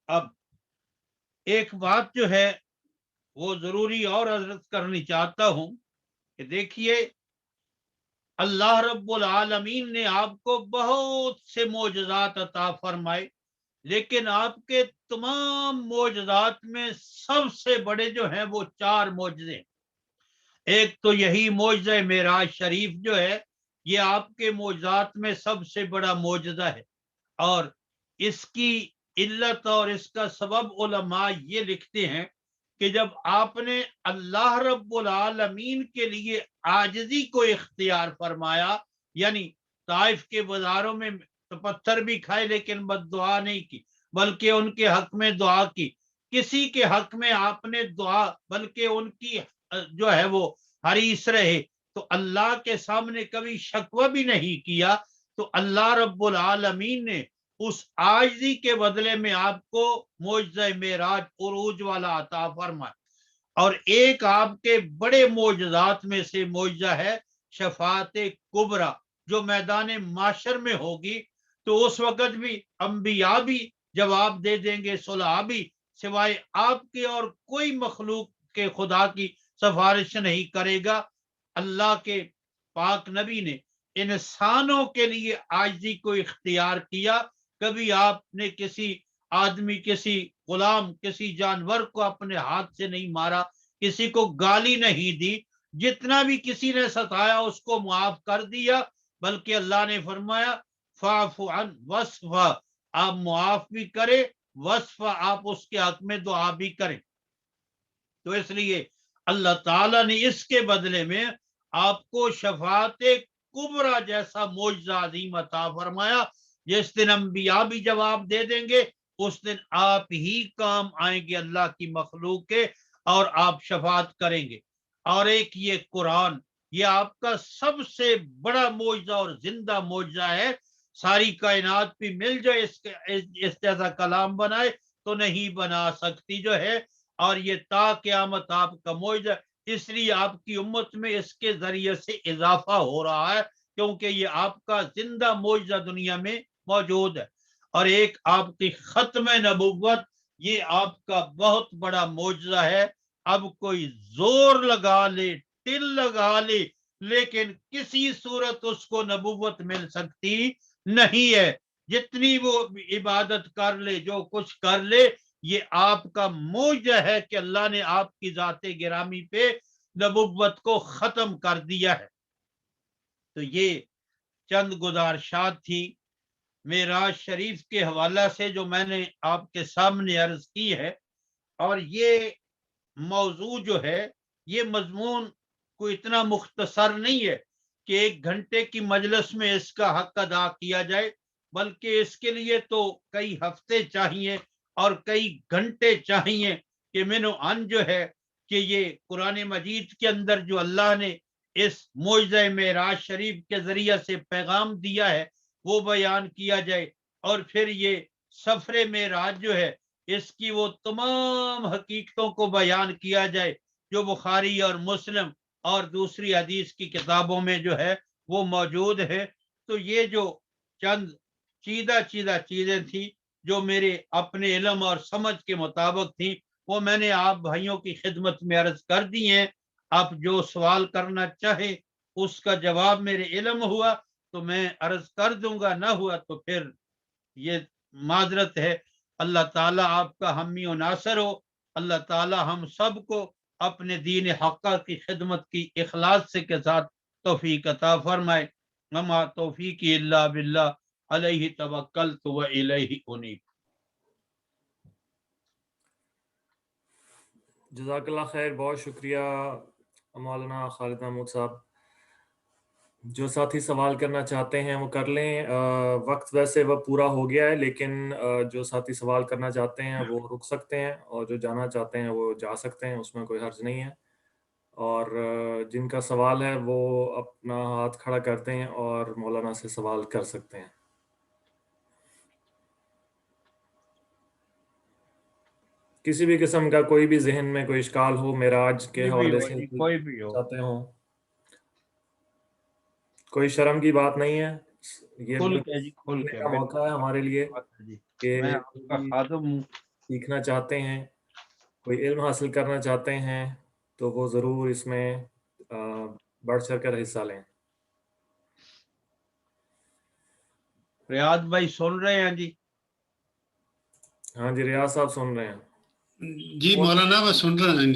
اب ایک بات جو ہے وہ ضروری اور عرض کرنی چاہتا ہوں کہ دیکھیے اللہ رب العالمین نے آپ کو بہت سے معجزات عطا فرمائے، لیکن آپ کے تمام معجزات میں سب سے بڑے جو ہیں وہ 4 معجزے۔ ایک تو یہی معجزہ معراج شریف جو ہے یہ آپ کے معجزات میں سب سے بڑا معجزہ ہے، اور اس کی علت اور اس کا سبب علماء یہ لکھتے ہیں کہ جب آپ نے اللہ رب العالمین کے لیے عاجزی کو اختیار فرمایا، یعنی طائف کے بازاروں میں پتھر بھی کھائے لیکن بد دعا نہیں کی بلکہ ان کے حق میں دعا کی، کسی کے حق میں آپ نے دعا بلکہ ان کی جو ہے وہ حریص رہے، تو اللہ کے سامنے کبھی شکوہ بھی نہیں کیا، تو اللہ رب العالمین نے اس عاجزی کے بدلے میں آپ کو معجزہ معراج عروج والا عطا فرمایا۔ اور ایک آپ کے بڑے معجزات میں سے معجزہ ہے شفاعت کبریٰ جو میدان معاشر میں ہوگی، تو اس وقت بھی انبیاء بھی جواب دے دیں گے، صلحاء بھی، سوائے آپ کے اور کوئی مخلوق کے خدا کی سفارش نہیں کرے گا۔ اللہ کے پاک نبی نے انسانوں کے لیے عاجزی کو اختیار کیا، کبھی آپ نے کسی آدمی، کسی غلام، کسی جانور کو اپنے ہاتھ سے نہیں مارا، کسی کو گالی نہیں دی، جتنا بھی کسی نے ستایا اس کو معاف کر دیا، بلکہ اللہ نے فرمایا فاعف عن وصفہ، آپ معاف بھی کرے، وصفہ آپ اس کے حق میں دعا بھی کریں۔ تو اس لیے اللہ تعالیٰ نے اس کے بدلے میں آپ کو شفاعت کبرا جیسا معجزہ عظیم عطا فرمایا. جس دن انبیاء بھی جواب دے دیں گے اس دن آپ ہی کام آئیں گے اللہ کی مخلوق کے, اور آپ شفاعت کریں گے. اور ایک یہ قرآن, یہ آپ کا سب سے بڑا معجزہ اور زندہ معجزہ ہے. ساری کائنات بھی مل جائے اس جیسا کلام بنائے تو نہیں بنا سکتی جو ہے. اور یہ تا قیامت آپ کا معجزہ, اس لیے آپ کی امت میں اس کے ذریعے سے اضافہ ہو رہا ہے, کیونکہ یہ آپ کا زندہ معجزہ دنیا میں موجود ہے. اور ایک آپ کی ختم نبوت, یہ آپ کا بہت بڑا معجزہ ہے. اب کوئی زور لگا لے, ٹل لگا لے, لیکن کسی صورت اس کو نبوت مل سکتی نہیں ہے. جتنی وہ عبادت کر لے, جو کچھ کر لے, یہ آپ کا معجزہ ہے کہ اللہ نے آپ کی ذات گرامی پہ نبوت کو ختم کر دیا ہے. تو یہ چند گزارشات تھی معراج شریف کے حوالہ سے جو میں نے آپ کے سامنے عرض کی ہے. اور یہ موضوع جو ہے, یہ مضمون کو اتنا مختصر نہیں ہے کہ 1 گھنٹے کی مجلس میں اس کا حق ادا کیا جائے, بلکہ اس کے لیے تو کئی ہفتے چاہیے اور کئی گھنٹے چاہیے کہ منو ان جو ہے کہ یہ قرآن مجید کے اندر جو اللہ نے اس معجزہ معراج شریف کے ذریعے سے پیغام دیا ہے وہ بیان کیا جائے. اور پھر یہ سفر معراج جو ہے اس کی وہ تمام حقیقتوں کو بیان کیا جائے جو بخاری اور مسلم اور دوسری حدیث کی کتابوں میں جو ہے وہ موجود ہے. تو یہ جو چند چیدہ چیزیں تھیں جو میرے اپنے علم اور سمجھ کے مطابق تھیں, وہ میں نے آپ بھائیوں کی خدمت میں عرض کر دی ہیں. آپ جو سوال کرنا چاہے اس کا جواب میرے علم ہوا تو میں عرض کر دوں گا, نہ ہوا تو پھر یہ معذرت ہے. اللہ تعالیٰ آپ کا حامی و ناصر ہو. اللہ تعالیٰ ہم سب کو اپنے دین حقہ کی خدمت کی اخلاص سے کے ساتھ توفیق عطا فرمائے. وما توفیقی الا باللہ علیہ توکلت و الیہ انیب. جزاک اللہ خیر, بہت شکریہ مولانا خالد محمود صاحب. جو ساتھی سوال کرنا چاہتے ہیں وہ کر لیں. وقت ویسے وہ پورا ہو گیا ہے, لیکن جو ساتھی سوال کرنا چاہتے ہیں وہ رک سکتے ہیں, اور جو جانا چاہتے ہیں وہ جا سکتے ہیں, اس میں کوئی حرج نہیں ہے. اور جن کا سوال ہے وہ اپنا ہاتھ کھڑا کرتے ہیں اور مولانا سے سوال کر سکتے ہیں. کسی بھی قسم کا کوئی بھی ذہن میں کوئی اشکال ہو معراج کے حوالے سے کوئی بھی ہو, چاہتے ہوں, کوئی شرم کی بات نہیں ہے. یہ کھل بالکل کے جی, کھل سیکھنے کے, کا موقع ہے ہمارے لیے جی کہ میں آپ کوئی کا بھی خادم ہوں. سیکھنا چاہتے ہیں, کوئی علم حاصل کرنا چاہتے ہیں تو وہ ضرور اس میں بڑھ چڑھ کر حصہ لیں. ریاض بھائی سن رہے ہیں جی؟ ہاں جی, ریاض صاحب سن رہے ہیں. جی مولانا میں سن رہا ہوں.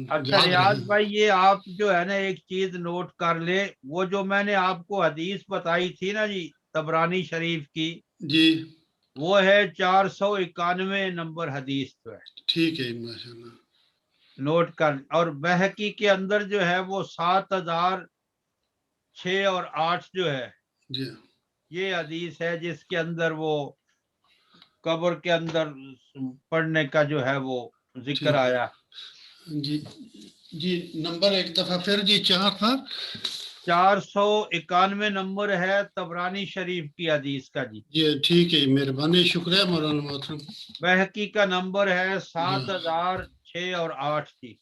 اچھا ریاض بھائی, یہ آپ جو ہے نا ایک چیز نوٹ کر لیں, وہ جو میں نے آپ کو حدیث بتائی تھی نا جی طبرانی شریف کی, جی وہ ہے 491 نمبر حدیث جو ہے, ٹھیک ہے ماشاء اللہ, نوٹ کر. اور بہقی کے اندر جو ہے وہ 7006 اور 8 جو ہے جی یہ حدیث ہے جس کے اندر وہ قبر کے اندر پڑھنے کا جو ہے وہ ذکر آیا. جی جی نمبر ایک دفعہ پھر جی 491 نمبر ہے طبرانی شریف کی حدیث کا جی. جی ٹھیک ہے, مہربانی, شکریہ مولانا محترم. بہقی کا نمبر ہے 7006 اور 8 جی,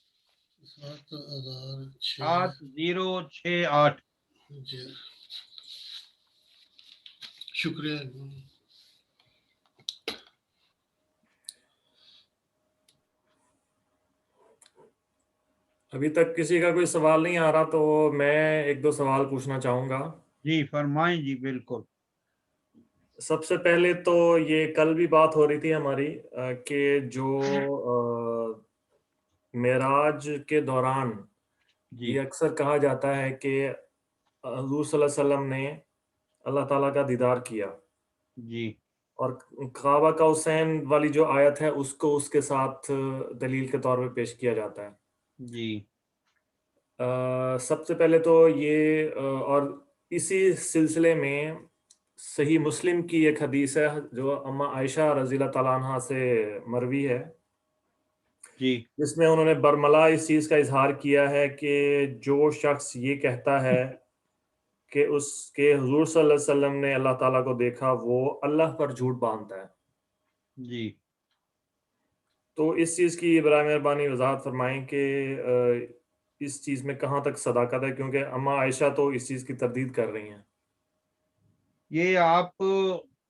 7006. 7068. جی شکریہ. ابھی تک کسی کا کوئی سوال نہیں آ رہا تو میں 1-2 سوال پوچھنا چاہوں گا. جی فرمائیں جی. بالکل. سب سے پہلے تو یہ کل بھی بات ہو رہی تھی ہماری کہ جو معراج کے دوران جی یہ اکثر کہا جاتا ہے کہ حضور صلی اللہ علیہ وسلم نے اللہ تعالیٰ کا دیدار کیا, جی اور کعبہ کا حسین والی جو آیت ہے اس کو اس کے ساتھ دلیل کے طور پہ پیش کیا جاتا ہے. جی سب سے پہلے تو یہ اور اسی سلسلے میں صحیح مسلم کی ایک حدیث ہے جو اما عائشہ رضی اللہ تعالیٰ عنہ سے مروی ہے، جی جس میں انہوں نے برملا اس چیز کا اظہار کیا ہے کہ جو شخص یہ کہتا ہے کہ اس کے حضور صلی اللہ علیہ وسلم نے اللہ تعالیٰ کو دیکھا، وہ اللہ پر جھوٹ باندھتا ہے۔ جی تو اس چیز کی برائے مہربانی وضاحت فرمائیں کہ اس چیز میں کہاں تک صداقت ہے، کیونکہ اما عائشہ تو اس چیز کی تردید کر رہی ہیں۔ یہ آپ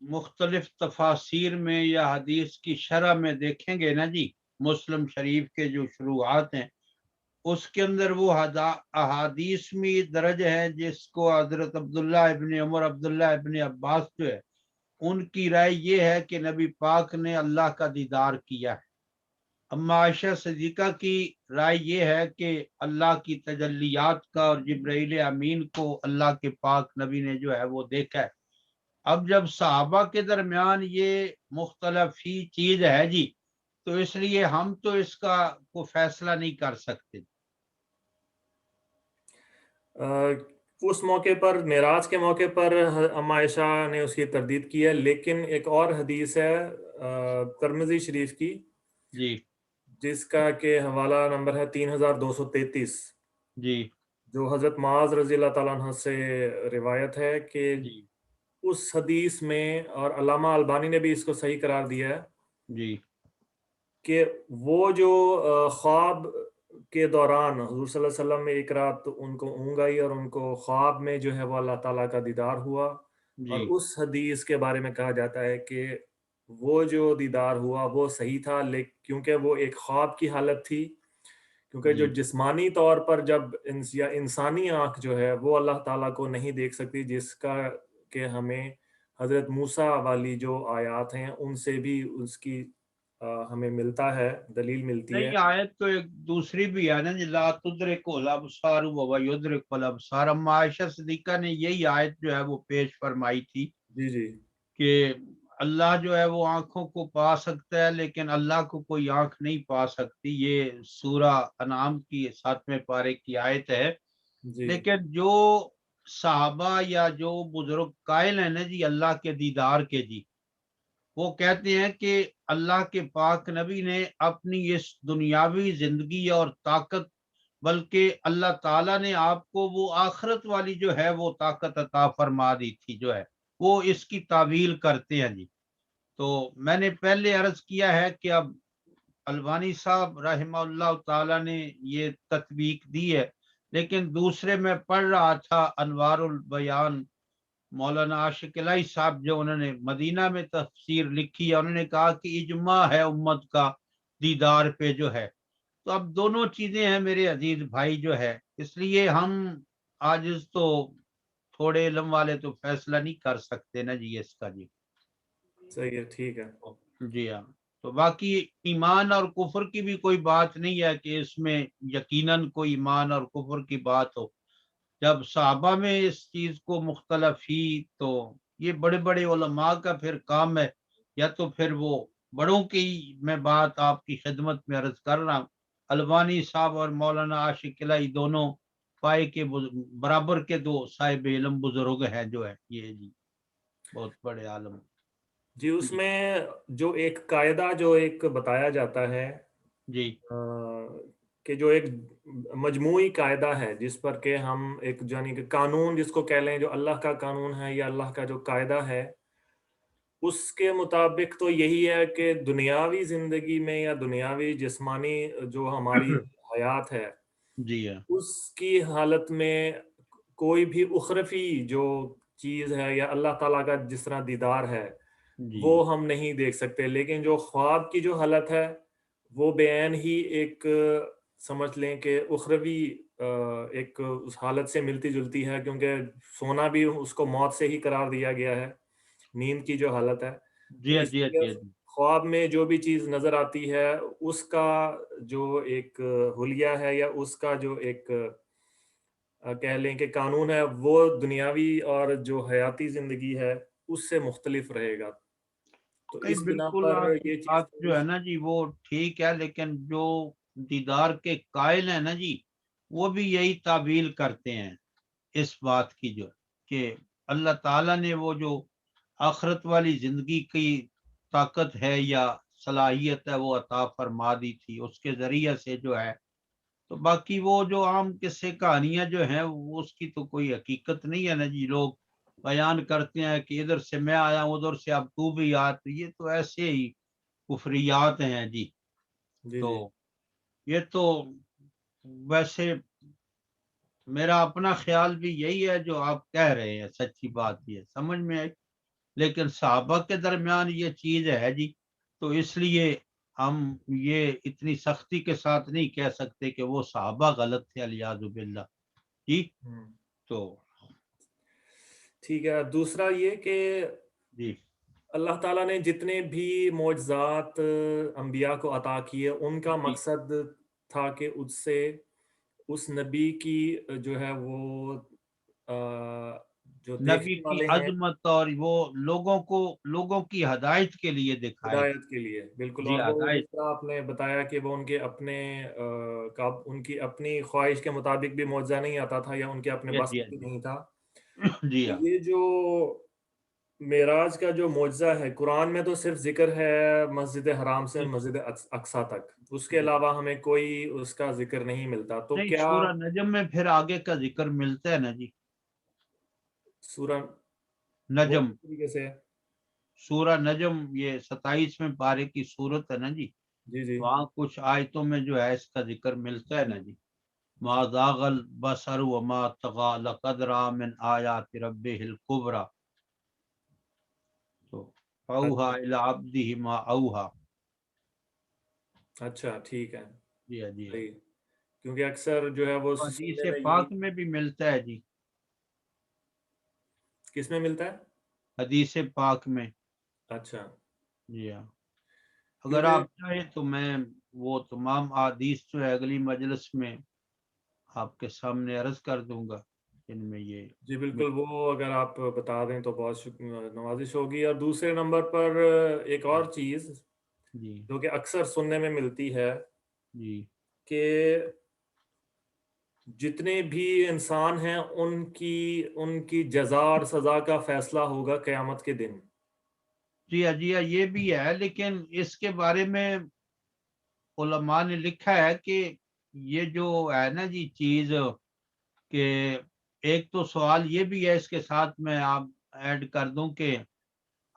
مختلف تفاسیر میں یا حدیث کی شرح میں دیکھیں گے نا جی، مسلم شریف کے جو شروعات ہیں اس کے اندر وہ احادیث میں درج ہے جس کو حضرت عبداللہ ابن عمر، عبداللہ ابن عباس جو ہے ان کی رائے یہ ہے کہ نبی پاک نے اللہ کا دیدار کیا ہے۔ اما عائشہ صدیقہ کی رائے یہ ہے کہ اللہ کی تجلیات کا اور جبرائیل امین کو اللہ کے پاک نبی نے جو ہے وہ دیکھا ہے۔ اب جب صحابہ کے درمیان یہ مختلف ہی چیز ہے جی، تو اس لیے ہم تو اس کا کوئی فیصلہ نہیں کر سکتے۔ اس موقع پر، معراج کے موقع پر اما عائشہ نے اس کی تردید کی ہے، لیکن ایک اور حدیث ہے ترمذی شریف کی جی جس کا کہ حوالہ نمبر ہے 3233، جی جو حضرت معاذ رضی اللہ تعالیٰ عنہ سے روایت ہے کہ جی اس حدیث میں، اور علامہ البانی نے بھی اس کو صحیح قرار دیا ہے، جی کہ وہ جو خواب کے دوران حضور صلی اللہ علیہ وسلم میں ایک رات ان کو اونگ آئی اور ان کو خواب میں جو ہے وہ اللہ تعالیٰ کا دیدار ہوا، اور جی اس حدیث کے بارے میں کہا جاتا ہے کہ وہ جو دیدار ہوا وہ صحیح تھا، لیکن کیونکہ وہ ایک خواب کی حالت تھی، کیونکہ جو جی جسمانی طور پر جب یا انسانی آنکھ جو ہے وہ اللہ تعالیٰ کو نہیں دیکھ سکتی، جس کا کہ ہمیں حضرت موسیٰ والی جو آیات ہیں ان سے بھی اس کی ہمیں ملتا ہے، دلیل ملتی ہے۔ نہیں، آیت تو ایک دوسری بھی ہے نا جی، لا تدرک الابصار وهو یدرک الابصار۔ اما عائشہ صدیقہ نے یہی آیت جو ہے وہ پیش فرمائی تھی جی جی کہ اللہ جو ہے وہ آنکھوں کو پا سکتا ہے لیکن اللہ کو کوئی آنکھ نہیں پا سکتی۔ یہ سورہ انعام کی 7ویں پارے کی آیت ہے۔ جی لیکن جو صحابہ یا جو بزرگ قائل ہیں نا جی اللہ کے دیدار کے جی، وہ کہتے ہیں کہ اللہ کے پاک نبی نے اپنی اس دنیاوی زندگی اور طاقت، بلکہ اللہ تعالیٰ نے آپ کو وہ آخرت والی جو ہے وہ طاقت عطا فرما دی تھی جو ہے، وہ اس کی تعویل کرتے ہیں جی۔ تو میں نے پہلے عرض کیا ہے کہ اب البانی صاحب رحمہ اللہ تعالیٰ نے یہ تطبیق دی ہے، لیکن دوسرے میں پڑھ رہا تھا انوار البیان، مولانا عاشق الہی صاحب جو انہوں نے مدینہ میں تفسیر لکھی ہے، انہوں نے کہا کہ اجماع ہے امت کا دیدار پہ جو ہے۔ تو اب دونوں چیزیں ہیں میرے عزیز بھائی جو ہے، اس لیے ہم عاجز تو تھوڑے علم والے تو فیصلہ نہیں کر سکتے نا جی اس کا جی۔ صحیح ہے، ٹھیک ہے۔ جی ہاں، تو باقی ایمان اور کفر کی بھی کوئی بات نہیں ہے کہ اس میں یقیناً کوئی ایمان اور کفر کی بات ہو۔ جب صحابہ میں اس چیز کو مختلف ہی، تو یہ بڑے بڑے علماء کا پھر کام ہے، یا تو پھر وہ بڑوں کی میں بات آپ کی خدمت میں عرض کر رہا ہوں، البانی صاحب اور مولانا عاشق الہی دونوں پائے کے برابر کے دو صاحب علم بزرگ ہیں جو ہے یہ جی، بہت بڑے عالم جی، اس جی میں جو ایک قاعدہ جو ایک بتایا جاتا ہے جی کہ جو ایک مجموعی قاعدہ ہے جس پر کہ ہم ایک یعنی کہ قانون جس کو کہہ لیں، جو اللہ کا قانون ہے یا اللہ کا جو قاعدہ ہے، اس کے مطابق تو یہی ہے کہ دنیاوی زندگی میں یا دنیاوی جسمانی جو ہماری حیات ہے جی ہاں اس کی حالت میں کوئی بھی اخروی جو چیز ہے یا اللہ تعالیٰ کا جس طرح دیدار ہے جی وہ ہم نہیں دیکھ سکتے، لیکن جو خواب کی جو حالت ہے وہ بعین ہی ایک سمجھ لیں کہ اخروی ایک اس حالت سے ملتی جلتی ہے، کیونکہ سونا بھی اس کو موت سے ہی قرار دیا گیا ہے، نیند کی جو حالت ہے۔ تو جی اس جی لیے جی خواب میں جو بھی چیز نظر آتی ہے اس کا جو ایک حلیہ ہے یا اس کا جو ایک کہہ لیں کہ قانون ہے، وہ دنیاوی اور جو حیاتی زندگی ہے اس سے مختلف رہے گا۔ تو نہیں، اس بنا بالکل پر آپ کی یہ بات جو چیز ہے نا جی وہ ٹھیک ہے، لیکن جو دیدار کے قائل ہیں نا جی وہ بھی یہی تعبیل کرتے ہیں اس بات کی جو کہ اللہ تعالیٰ نے وہ جو آخرت والی زندگی کی طاقت ہے یا صلاحیت ہے وہ عطا فرما دی تھی اس کے ذریعے سے جو ہے. تو باقی وہ جو عام قصے کہانیاں جو ہیں وہ اس کی تو کوئی حقیقت نہیں ہے نا جی. لوگ بیان کرتے ہیں کہ ادھر سے میں آیا ہوں ادھر سے اب تو بھی آ, تو یہ تو ایسے ہی کفریات ہیں جی. جی تو جی یہ تو ویسے میرا اپنا خیال بھی یہی ہے جو آپ کہہ رہے ہیں, سچی بات یہ سمجھ میں آئی. لیکن صحابہ کے درمیان یہ چیز ہے جی, تو اس لیے ہم یہ اتنی سختی کے ساتھ نہیں کہہ سکتے کہ وہ صحابہ غلط تھے علیاذ باللہ جی. تو ٹھیک ہے. دوسرا یہ کہ جی اللہ تعالیٰ نے جتنے بھی معجزات انبیاء کو عطا کیے ان کا جی مقصد تھا کہ اس سے اس نبی کی جو ہے وہ جو نبی دیکھنے کی والے ہیں عظمت اور وہ لوگوں کی ہدایت کے لیے دکھائے تھے. ہدایت کے لیے بالکل. جی اور وہ ہدایت. جس طرح آپ نے بتایا کہ وہ ان کے اپنے ان کی اپنی خواہش کے مطابق بھی معجزہ نہیں آتا تھا یا ان کے اپنے جی بس جی بھی نہیں تھا. جی تو ہاں یہ جو معراج کا جو معجزہ ہے قرآن میں تو صرف ذکر ہے مسجد حرام سے مسجد اقصیٰ تک, اس کے علاوہ ہمیں کوئی اس کا ذکر نہیں ملتا. تو نہیں, کیا سورہ نجم میں پھر آگے کا ذکر ملتا ہے نا جی. سورہ وہ نجم, کس طریقے سے؟ سورہ نجم یہ 27ویں پارے کی صورت ہے نا جی. جی جی وہاں کچھ آیتوں میں جو ہے اس کا ذکر ملتا ہے نا جی. ما زاغ البصر وما طغى لقد رأى من آیات ربہ الکبریٰ تو فأوحى إلى عبده ما أوحى. اچھا ٹھیک ہے جی ہاں جی ہاں. صحیح. کیونکہ اکثر جو ہے وہ حدیث سننے میں یہی پاک میں بھی ملتا ہے جی. کس میں ملتا ہے؟ حدیث پاک میں. اچھا جی ہاں, اگر کیونکہ آپ چاہیں تو میں وہ تمام احادیث جو ہے اگلی مجلس میں آپ کے سامنے عرض کر دوں گا ان میں یہ. جی بالکل, وہ اگر آپ بتا دیں تو بہت نوازش ہوگی. اور دوسرے نمبر پر ایک اور چیز جی جو کہ اکثر سننے میں ملتی ہے جی کہ جتنے بھی انسان ہیں ان کی جزا اور سزا کا فیصلہ ہوگا قیامت کے دن. جی ہاں جی ہاں, یہ بھی ہے. لیکن اس کے بارے میں علماء نے لکھا ہے کہ یہ جو ہے نا جی چیز کہ ایک تو سوال یہ بھی ہے اس کے ساتھ میں آپ ایڈ کر دوں کہ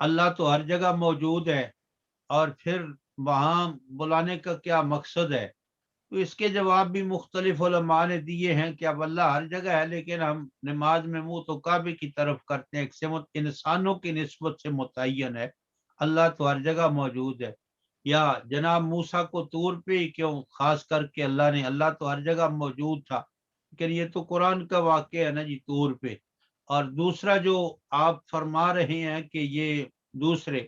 اللہ تو ہر جگہ موجود ہے اور پھر وہاں بلانے کا کیا مقصد ہے. تو اس کے جواب بھی مختلف علماء نے دیے ہیں کہ اب اللہ ہر جگہ ہے لیکن ہم نماز میں منہ تو کعبے کی طرف کرتے ہیں, ایک سمت انسانوں کی نسبت سے متعین ہے. اللہ تو ہر جگہ موجود ہے. یا جناب موسیٰ کو طور پہ ہی کیوں خاص کر کے اللہ تو ہر جگہ موجود تھا, لیکن یہ تو قرآن کا واقعہ ہے نا جی طور پہ. اور دوسرا جو آپ فرما رہے ہیں کہ یہ دوسرے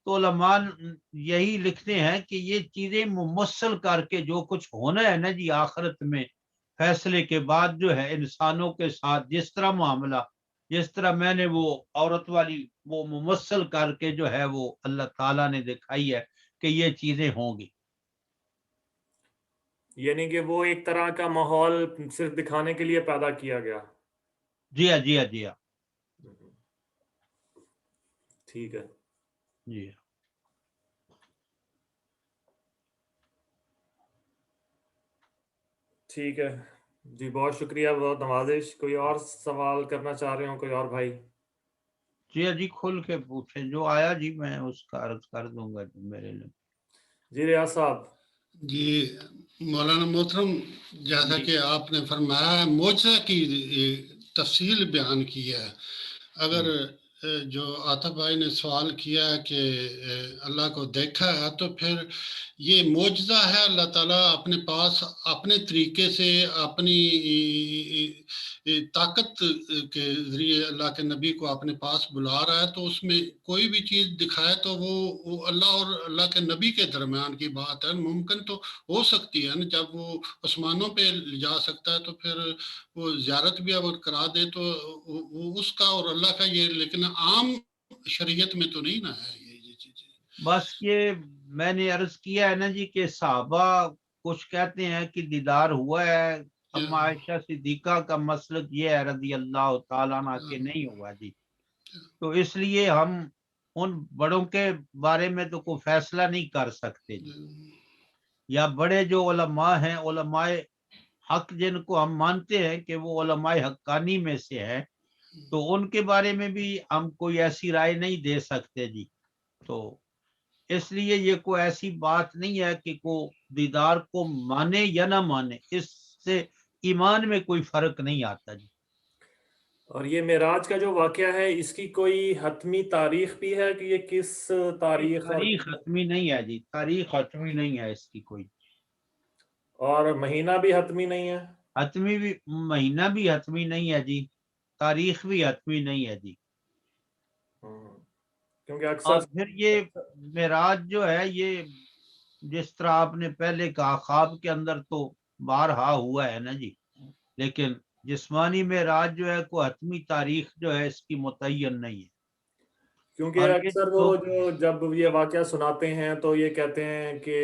تو علماء یہی لکھتے ہیں کہ یہ چیزیں ممثل کر کے جو کچھ ہونا ہے نا جی آخرت میں فیصلے کے بعد جو ہے انسانوں کے ساتھ جس طرح معاملہ, جس طرح میں نے وہ عورت والی وہ ممثل کر کے جو ہے وہ اللہ تعالیٰ نے دکھائی ہے کہ یہ چیزیں ہوں گی. یعنی کہ وہ ایک طرح کا ماحول صرف دکھانے کے لیے پیدا کیا گیا. جی ہاں جی ہاں جی ہاں ٹھیک ہے. جی ہاں. ٹھیک ہے جی, بہت شکریہ, بہت نوازش. کوئی اور سوال کرنا چاہ رہے ہوں کوئی اور بھائی؟ جی ہاں جی کھل کے پوچھیں جو آیا جی میں اس کا عرض کر دوں گا جو میرے لیے. جی ریاض صاحب. جی مولانا محترم, جیسا جی کہ آپ نے فرمایا ہے معجزہ کی تفصیل بیان کی ہے. اگر جو عاطف بھائی نے سوال کیا کہ اللہ کو دیکھا ہے تو پھر یہ معجزہ ہے. اللہ تعالیٰ اپنے پاس اپنے طریقے سے اپنی طاقت کے ذریعے اللہ کے نبی کو اپنے پاس بلا رہا ہے. تو اس میں کوئی بھی چیز دکھائے تو وہ اللہ اور اللہ کے نبی کے درمیان کی بات ہے. ممکن تو ہو سکتی ہے نا, جب وہ آسمانوں پہ جا سکتا ہے تو پھر وہ زیارت بھی اگر کرا دے تو وہ اس کا اور اللہ کا یہ, لیکن عام شریعت میں تو نہیں نا ہے یہ چیزیں. بس یہ میں نے عرض کیا ہے نا جی کہ صحابہ کچھ کہتے ہیں کہ دیدار ہوا ہے اما عائشہ صدیقہ کا مسلک یہ ہے رضی اللہ تعالیٰ عنہ کہ نہیں ہوا جی. تو اس لیے ہم ان بڑوں کے بارے میں تو کوئی فیصلہ نہیں کر سکتے جی. یا بڑے جو علماء ہیں، علماء حق جن کو ہم مانتے ہیں کہ وہ علماء حقانی میں سے ہے، تو ان کے بارے میں بھی ہم کوئی ایسی رائے نہیں دے سکتے جی. تو اس لیے یہ کوئی ایسی بات نہیں ہے کہ کوئی دیدار کو مانے یا نہ مانے، اس سے ایمان میں کوئی فرق نہیں آتا جی. اور یہ معراج کا جو واقعہ ہے اس کی کوئی حتمی تاریخ بھی ہے کہ یہ کس تاریخ تاریخ حتمی نہیں ہے جی، تاریخ حتمی نہیں ہے اس کی کوئی. اور مہینہ بھی حتمی نہیں ہے؟ حتمی بھی، مہینہ بھی حتمی نہیں ہے جی، تاریخ بھی حتمی نہیں ہے جی. کیونکہ اکثر اور پھر یہ معراج جو ہے یہ جس طرح آپ نے پہلے کہا خواب کے اندر تو بارہا ہوا ہے نا جی، لیکن جسمانی معراج جو ہے کوئی حتمی تاریخ جو ہے اس کی متعین نہیں ہے. کیونکہ اکثر وہ جو جب یہ واقعہ سناتے ہیں تو یہ کہتے ہیں کہ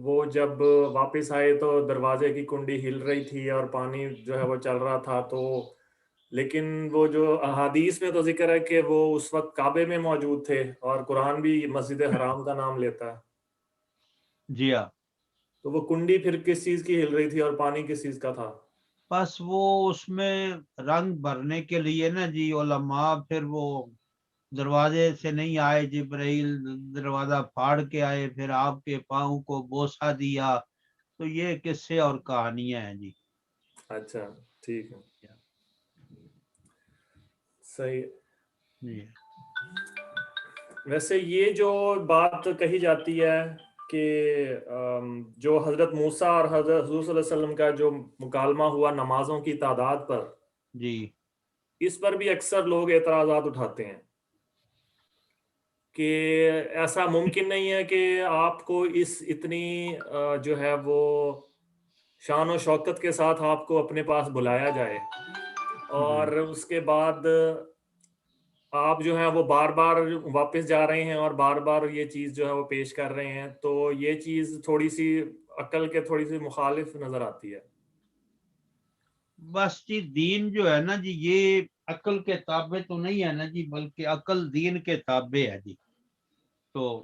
وہ جب واپس آئے تو دروازے کی کنڈی ہل رہی تھی اور پانی جو ہے وہ چل رہا تھا. تو لیکن وہ جو احادیث میں تو ذکر ہے کہ وہ اس وقت کعبے میں موجود تھے اور قرآن بھی مسجد حرام کا نام لیتا ہے. جی ہاں. تو وہ کنڈی پھر کس چیز کی ہل رہی تھی اور پانی کس چیز کا تھا؟ بس وہ اس میں رنگ بھرنے کے لیے نا جی علماء پھر وہ دروازے سے نہیں آئے، جبرائیل دروازہ پھاڑ کے آئے، پھر آپ کے پاؤں کو بوسہ دیا. تو یہ قصے اور کہانیاں ہیں جی. اچھا ٹھیک ہے، صحیح. جی ویسے یہ جو بات کہی جاتی ہے کہ جو حضرت موسیٰ اور حضرت حضور صلی اللہ علیہ وسلم کا جو مکالمہ ہوا نمازوں کی تعداد پر، جی اس پر بھی اکثر لوگ اعتراضات اٹھاتے ہیں کہ ایسا ممکن نہیں ہے کہ آپ کو اس اتنی جو ہے وہ شان و شوکت کے ساتھ آپ کو اپنے پاس بلایا جائے اور اس کے بعد آپ جو ہیں وہ بار بار واپس جا رہے ہیں اور بار بار یہ چیز جو ہے وہ پیش کر رہے ہیں. تو یہ چیز تھوڑی سی عقل کے تھوڑی سی مخالف نظر آتی ہے. بس جی دین جو ہے نا جی یہ عقل کے تابع تو نہیں ہے نا جی، بلکہ عقل دین کے تابع ہے جی. تو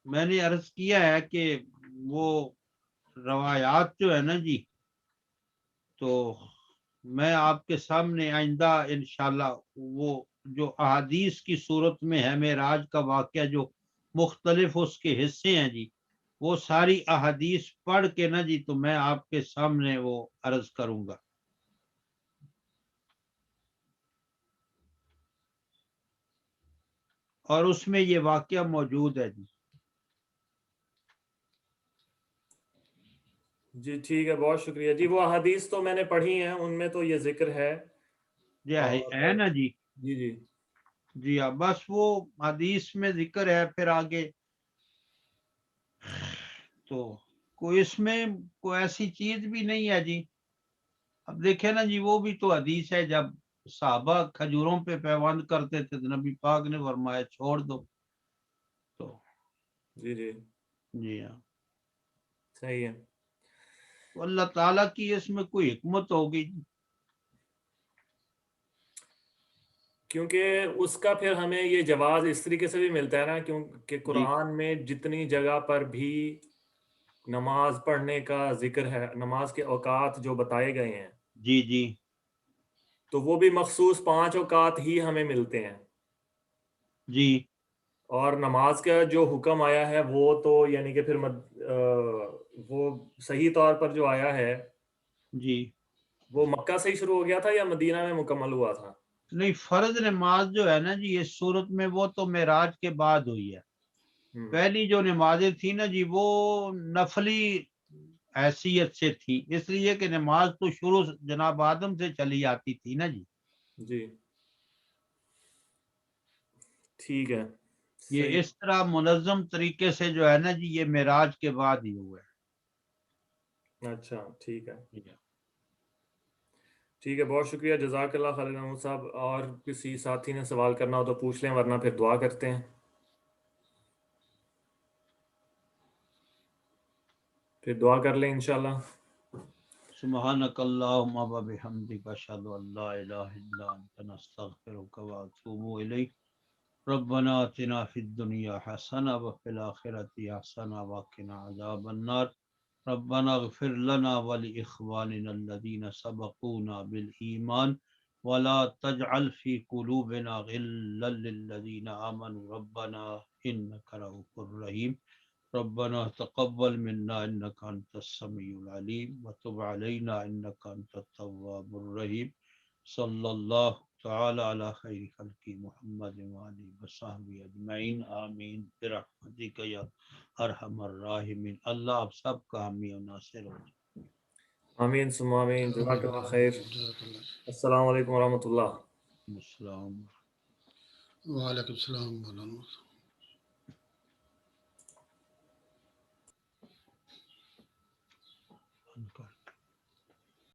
میں نے عرض کیا ہے کہ وہ روایات جو ہے نا جی، تو میں آپ کے سامنے آئندہ انشاءاللہ وہ جو احادیث کی صورت میں ہے معراج کا واقعہ جو مختلف اس کے حصے ہیں جی، وہ ساری احادیث پڑھ کے نا جی تو میں آپ کے سامنے وہ عرض کروں گا. اور اس میں یہ واقعہ موجود ہے جی. جی ٹھیک ہے، بہت شکریہ جی. وہ احادیث تو میں نے پڑھی ہیں، ان میں تو یہ ذکر ہے. جی ہے نا جی. جی جی جی ہاں، بس وہ حدیث میں ذکر ہے پھر آگے تو کوئی اس میں کوئی ایسی چیز بھی نہیں ہے جی. اب دیکھیں نا جی وہ بھی تو حدیث ہے، جب صحابہ کھجوروں پہ پیوند کرتے تھے تو نبی پاک نے فرمایا چھوڑ دو. تو جی جی جی ہاں، صحیح ہے. تو اللہ تعالیٰ کی اس میں کوئی حکمت ہوگی جی. کیونکہ اس کا پھر ہمیں یہ جواز اس طریقے سے بھی ملتا ہے نا، کیونکہ قرآن میں جتنی جگہ پر بھی نماز پڑھنے کا ذکر ہے، نماز کے اوقات جو بتائے گئے ہیں، جی جی تو وہ بھی مخصوص 5 اوقات ہی ہمیں ملتے ہیں. جی اور نماز کا جو حکم آیا ہے وہ تو یعنی کہ پھر وہ صحیح طور پر جو آیا ہے جی وہ مکہ سے ہی شروع ہو گیا تھا یا مدینہ میں مکمل ہوا تھا؟ نہیں، فرض نماز جو ہے نا جی اس صورت میں وہ تو معراج کے بعد ہوئی ہے. پہلی جو نمازیں تھی نا جی وہ نفلی حیثیت سے تھی، اس لیے کہ نماز تو شروع جناب آدم سے چلی آتی تھی نا جی. جی ٹھیک ہے، یہ صحیح. اس طرح منظم طریقے سے جو ہے نا جی یہ معراج کے بعد ہی ہوا ہے. اچھا ٹھیک ہے، جی ٹھیک ہے، بہت شکریہ، جزاک اللہ خالد محمود صاحب. اور کسی ساتھی نے سوال کرنا ہو تو پوچھ لیں ورنہ پھر دعا کرتے ہیں. پھر دعا کر لیں انشاءاللہ. سبحانک اللہم و بحمدک اشہد ان لا الہ الا انت نستغفرک و اتوب الیک ربنا آتنا فی الدنیا حسنہ وفی الآخرۃ حسنہ وقنا عذاب النار ربنا اغفر لنا ولاخواننا الذین سبقونا بالایمان ولا تجعل في قلوبنا غلا للذین آمنوا ربنا انک رؤوف رحیم ربنا تقبل منا انك انت السميع العليم وتب علينا انك انت التواب الرحيم صلى الله تعالى على خير خلق محمد وآله وصحبه اجمعین آمین برحمتک یا ارحم الراحمین. اللہ آپ سب کا حامی و ناصر ہو. آمین ثم آمین. جزاک اللہ خیر. السلام علیکم ورحمۃ اللہ. السلام. وعلیکم السلام.